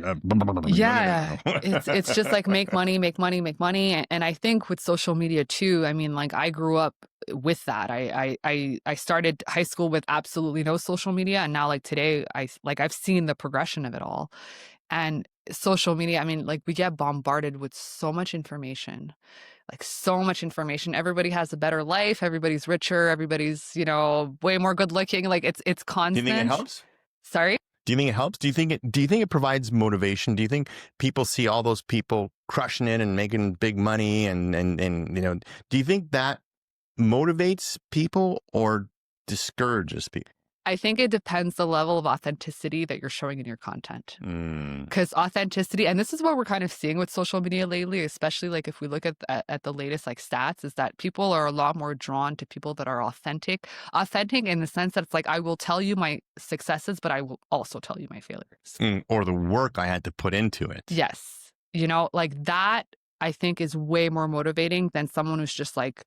Yeah, it's just like make money, make money, make money. And I think with social media too, I mean, like I grew up with that. I started high school with absolutely no social media, and now like today, I've seen the progression of it all. And social media, I mean, like we get bombarded with so much information, like so much information. Everybody has a better life. Everybody's richer. Everybody's, way more good looking. Like it's Do you constant. think it helps? Sorry? Do you think it helps? Do you think it provides motivation? Do you think people see all those people crushing it and making big money and do you think that motivates people or discourages people? I think it depends the level of authenticity that you're showing in your content. Because authenticity, and this is what we're kind of seeing with social media lately, especially like if we look at the latest like stats, is that people are a lot more drawn to people that are authentic in the sense that it's like, I will tell you my successes, but I will also tell you my failures. Or the work I had to put into it. Yes. Like that, I think is way more motivating than someone who's just like,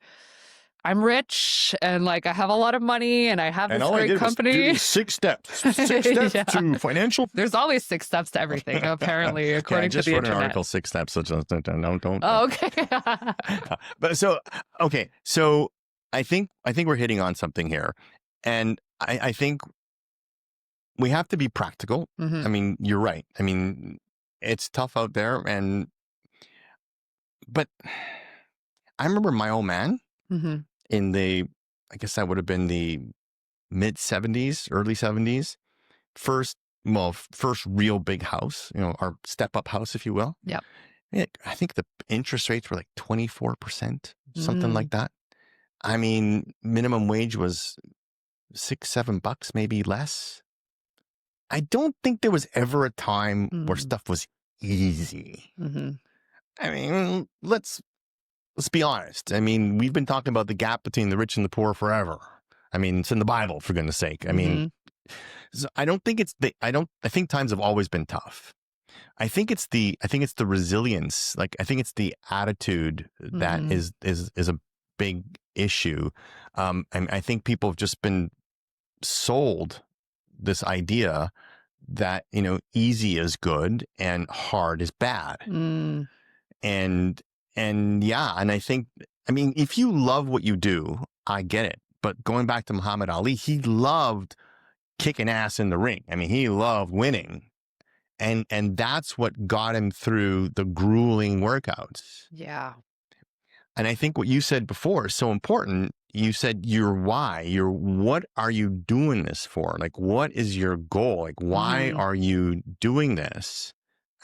I'm rich and like I have a lot of money and I have this great company. Do these 6 steps. 6 steps Yeah. to financial. There's always 6 steps to everything, apparently, according to the internet. I just wrote an article, 6 steps. So don't. Oh, okay. But so I think we're hitting on something here, and I think we have to be practical. Mm-hmm. I mean, you're right. I mean, it's tough out there, but I remember my old man. Mm-hmm. In I guess that would have been the mid 70s, early 70s. First real big house, our step up house, if you will. Yep. Yeah, I think the interest rates were like 24%, something like that. I mean, minimum wage was $6-7, maybe less. I don't think there was ever a time where stuff was easy. Mm-hmm. I mean, let's be honest. I mean, we've been talking about the gap between the rich and the poor forever. I mean, it's in the Bible, for goodness sake. I mean, so I don't think I think times have always been tough. I think it's the resilience. Like, I think it's the attitude that is a big issue. And I think people have just been sold this idea that, easy is good and hard is bad. Mm, And, and I think, if you love what you do, I get it. But going back to Muhammad Ali, he loved kicking ass in the ring. He loved winning. And that's what got him through the grueling workouts. yeah. And I think what you said before is so important. You said your why, what are you doing this for? Like, what is your goal? Like, why Hmm. are you doing this?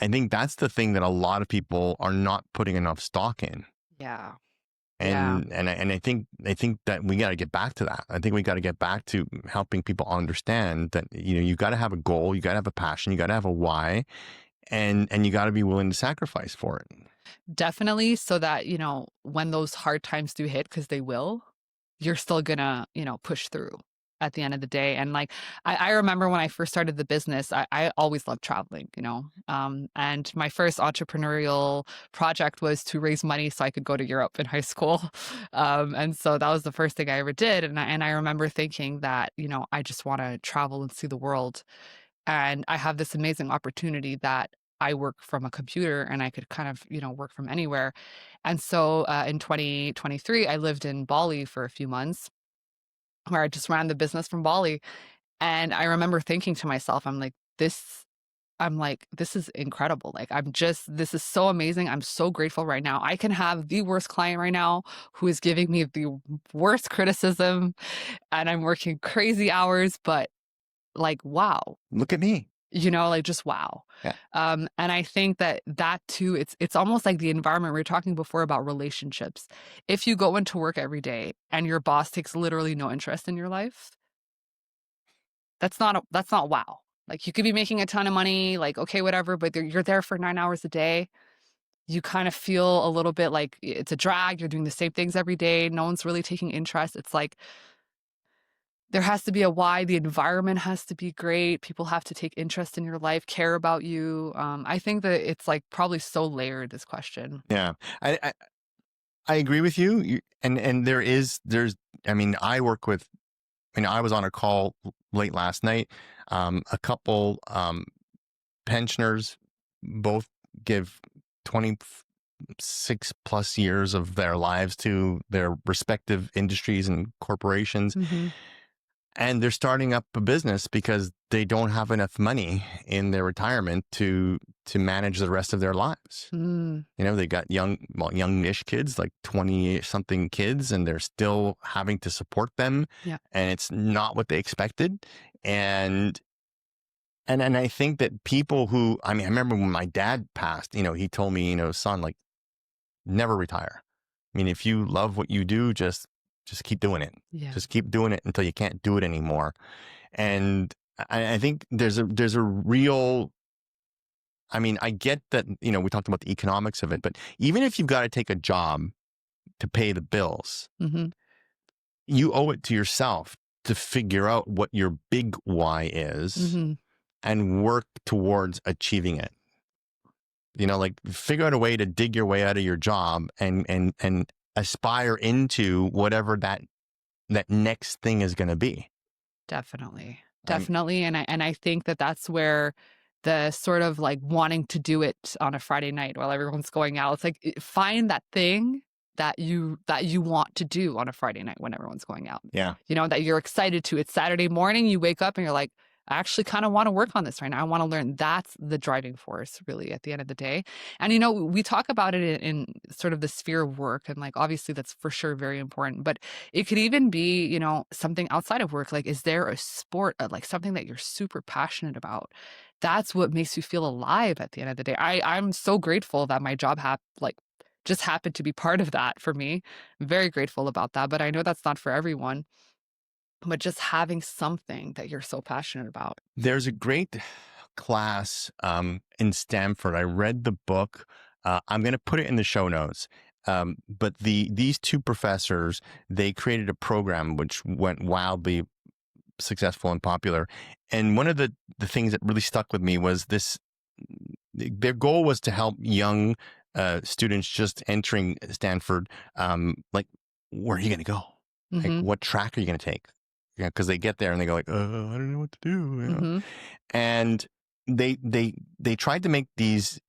I think that's the thing that a lot of people are not putting enough stock in. Yeah. Yeah. And I think that we got to get back to that. I think we got to get back to helping people understand that, you got to have a goal, you got to have a passion, you got to have a why, and you got to be willing to sacrifice for it. Definitely, so that, when those hard times do hit, because they will, you're still gonna, push through at the end of the day. And like, I remember when I first started the business, I always loved traveling, and my first entrepreneurial project was to raise money so I could go to Europe in high school. And so that was the first thing I ever did. And I remember thinking that, I just want to travel and see the world. And I have this amazing opportunity that I work from a computer and I could kind of, work from anywhere. And so in 2023, I lived in Bali for a few months where I just ran the business from Bali. And I remember thinking to myself, I'm like, this is incredible. Like, this is so amazing. I'm so grateful right now. I can have the worst client right now who is giving me the worst criticism and I'm working crazy hours, but like, wow. Look at me. Like, just wow. Yeah. And I think that too, it's almost like the environment we were talking before about relationships. If you go into work every day and your boss takes literally no interest in your life, that's not wow. Like, you could be making a ton of money, like, okay, whatever, but you're there for 9 hours a day. You kind of feel a little bit like it's a drag. You're doing the same things every day. No one's really taking interest. It's like, there has to be a why. The environment has to be great. People have to take interest in your life, care about you. I think that it's like probably so layered, this question. Yeah. I agree with you. And I work with, I was on a call late last night. A couple pensioners, both give 26 plus years of their lives to their respective industries and corporations. Mm-hmm. And they're starting up a business because they don't have enough money in their retirement to manage the rest of their lives. Mm. They got youngish kids, like 20 something kids, and they're still having to support them. Yeah. And it's not what they expected. And I think that people who, I remember when my dad passed, he told me, son, like, never retire. If you love what you do, just keep doing it. Yeah. Just keep doing it until you can't do it anymore. And I think there's a real, I get that, we talked about the economics of it, but even if you've got to take a job to pay the bills, Mm-hmm. you owe it to yourself to figure out what your big why is. Mm-hmm. And work towards achieving it. Like, figure out a way to dig your way out of your job and aspire into whatever that next thing is going to be. Definitely. And I think that that's where the sort of like wanting to do it on a Friday night while everyone's going out, it's like, find that thing that you want to do on a Friday night when everyone's going out. Yeah. That you're excited to. It's Saturday morning, you wake up and you're like, I actually kind of want to work on this right now. I want to learn. That's the driving force, really, at the end of the day. And, we talk about it in sort of the sphere of work. And like, obviously, that's for sure very important. But it could even be, something outside of work. Like, is there a sport, like something that you're super passionate about? That's what makes you feel alive at the end of the day. I'm so grateful that my job just happened to be part of that for me. I'm very grateful about that. But I know that's not for everyone. But just having something that you're so passionate about. There's a great class in Stanford. I read the book. I'm going to put it in the show notes. But these two professors, they created a program which went wildly successful and popular. And one of the things that really stuck with me was this. Their goal was to help young students just entering Stanford, like, where are you going to go? Mm-hmm. Like, what track are you going to take? Because they get there and they go like, I don't know what to do. Mm-hmm. And they tried to make these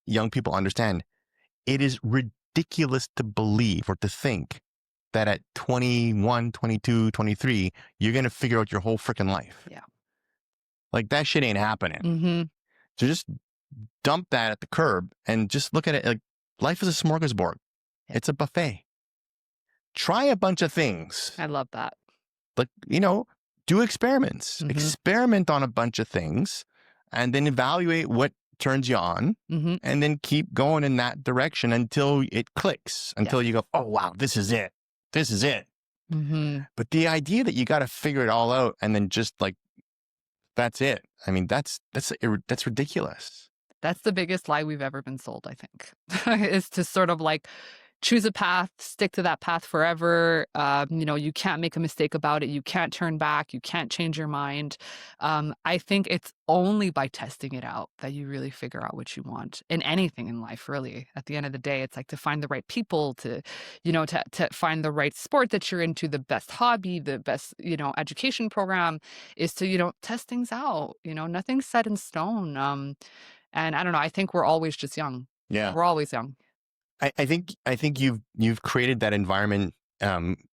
young people understand it is ridiculous to believe or to think that at 21, 22, 23, you're going to figure out your whole freaking life. Yeah. Like that shit ain't happening. Mm-hmm. So just dump that at the curb and just look at it like life is a smorgasbord. Yeah. It's a buffet. Try a bunch of things. I love that. Like, do experiments. Mm-hmm. Experiment on a bunch of things and then evaluate what turns you on, Mm-hmm. and then keep going in that direction until it clicks, until you go, oh, wow, this is it. This is it. Mm-hmm. But the idea that you got to figure it all out and then just like, that's it. I mean, that's ridiculous. That's the biggest lie we've ever been sold, I think, is to sort of like choose a path, stick to that path forever. You can't make a mistake about it. You can't turn back. You can't change your mind. I think it's only by testing it out that you really figure out what you want in anything in life, really. At the end of the day, it's like to find the right people, to find the right sport that you're into, the best hobby, the best, education program is to, test things out. Nothing's set in stone. And I don't know, I think we're always just young. Yeah. We're always young. I think you've created that environment, at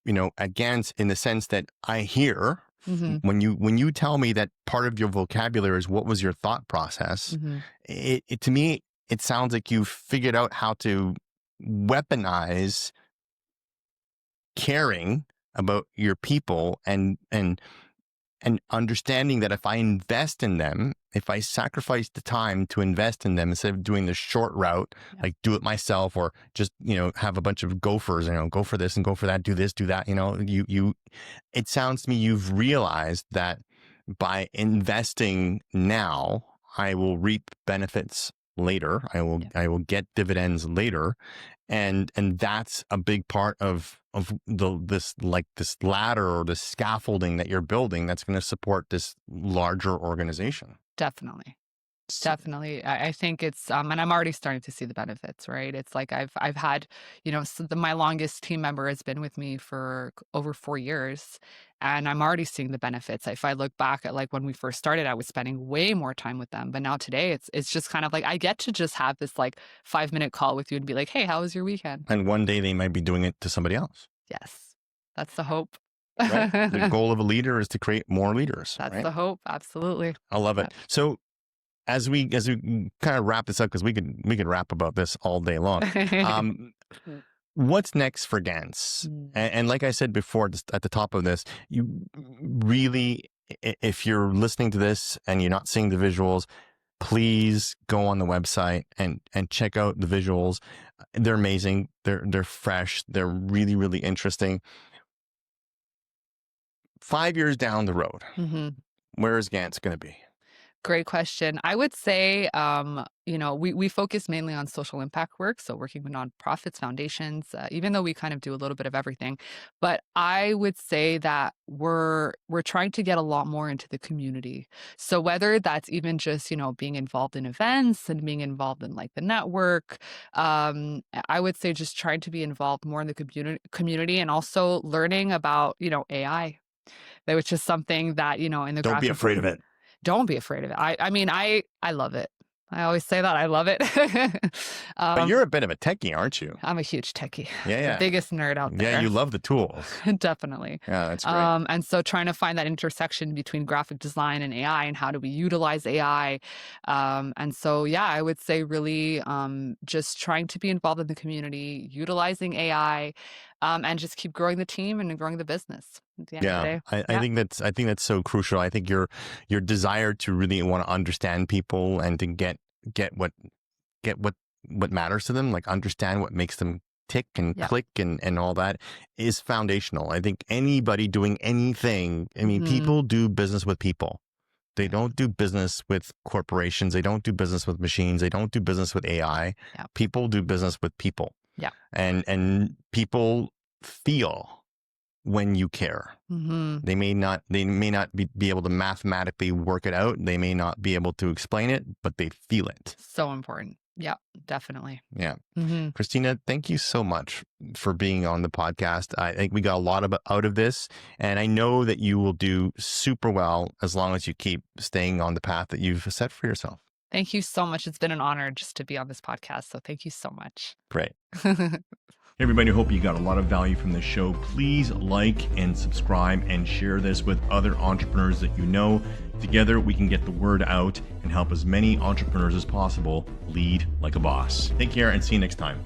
Gantz, in the sense that I hear Mm-hmm. when you tell me that part of your vocabulary is what was your thought process. Mm-hmm. It to me, it sounds like you've figured out how to weaponize caring about your people and understanding that if I invest in them, if I sacrifice the time to invest in them instead of doing the short route, like do it myself or just, have a bunch of gophers, go for this and go for that, do this, do that, it sounds to me you've realized that by investing now, I will reap benefits later. I will get dividends later. And that's a big part of this ladder or the scaffolding that you're building that's going to support this larger organization. Definitely. Definitely. I think it's, and I'm already starting to see the benefits, right? It's like I've had, my longest team member has been with me for over 4 years, and I'm already seeing the benefits. If I look back at like when we first started, I was spending way more time with them, but now today it's just kind of like I get to just have this like 5-minute call with you and be like, hey, how was your weekend? And one day they might be doing it to somebody else. Yes, that's the hope. Right? The goal of a leader is to create more leaders. That's right? the hope. Absolutely. I love it. So as we kind of wrap this up, because we could rap about this all day long. What's next for Gantz? And like I said before, at the top of this, you really, if you're listening to this and you're not seeing the visuals, please go on the website and check out the visuals. They're amazing. They're fresh. They're really, really interesting. 5 years down the road, where is Gantz going to be? Great question. I would say, we focus mainly on social impact work, so working with nonprofits, foundations, even though we kind of do a little bit of everything. But I would say that we're trying to get a lot more into the community. So whether that's even just, being involved in events and being involved in like the network, I would say just trying to be involved more in the community and also learning about, AI, which is something that, in the Don't be afraid of it. Don't be afraid of it. I love it. I always say that. I love it. But you're a bit of a techie, aren't you? I'm a huge techie. Yeah. The biggest nerd out there. Yeah, you love the tools. Definitely. Yeah, that's great. And so trying to find that intersection between graphic design and AI and how do we utilize AI. And so, I would say really just trying to be involved in the community, utilizing AI, and just keep growing the team and growing the business. At the end of the day. I think that's so crucial. I think your desire to really want to understand people and to get what matters to them, like understand what makes them tick and click and all that is foundational. I think anybody doing anything, I mean, people do business with people. They don't do business with corporations. They don't do business with machines. They don't do business with AI. Yeah. People do business with people. Yeah. And people feel when you care. They may not be able to mathematically work it out. They may not be able to explain it, but they feel it. So important. Yeah, definitely. Yeah. Hmm. Christina, thank you so much for being on the podcast. I think we got a lot out of this, and I know that you will do super well as long as you keep staying on the path that you've set for yourself. Thank you so much. It's been an honor just to be on this podcast. So thank you so much. Great. Hey everybody, hope you got a lot of value from this show. Please like and subscribe and share this with other entrepreneurs that you know. Together, we can get the word out and help as many entrepreneurs as possible lead like a boss. Take care and see you next time.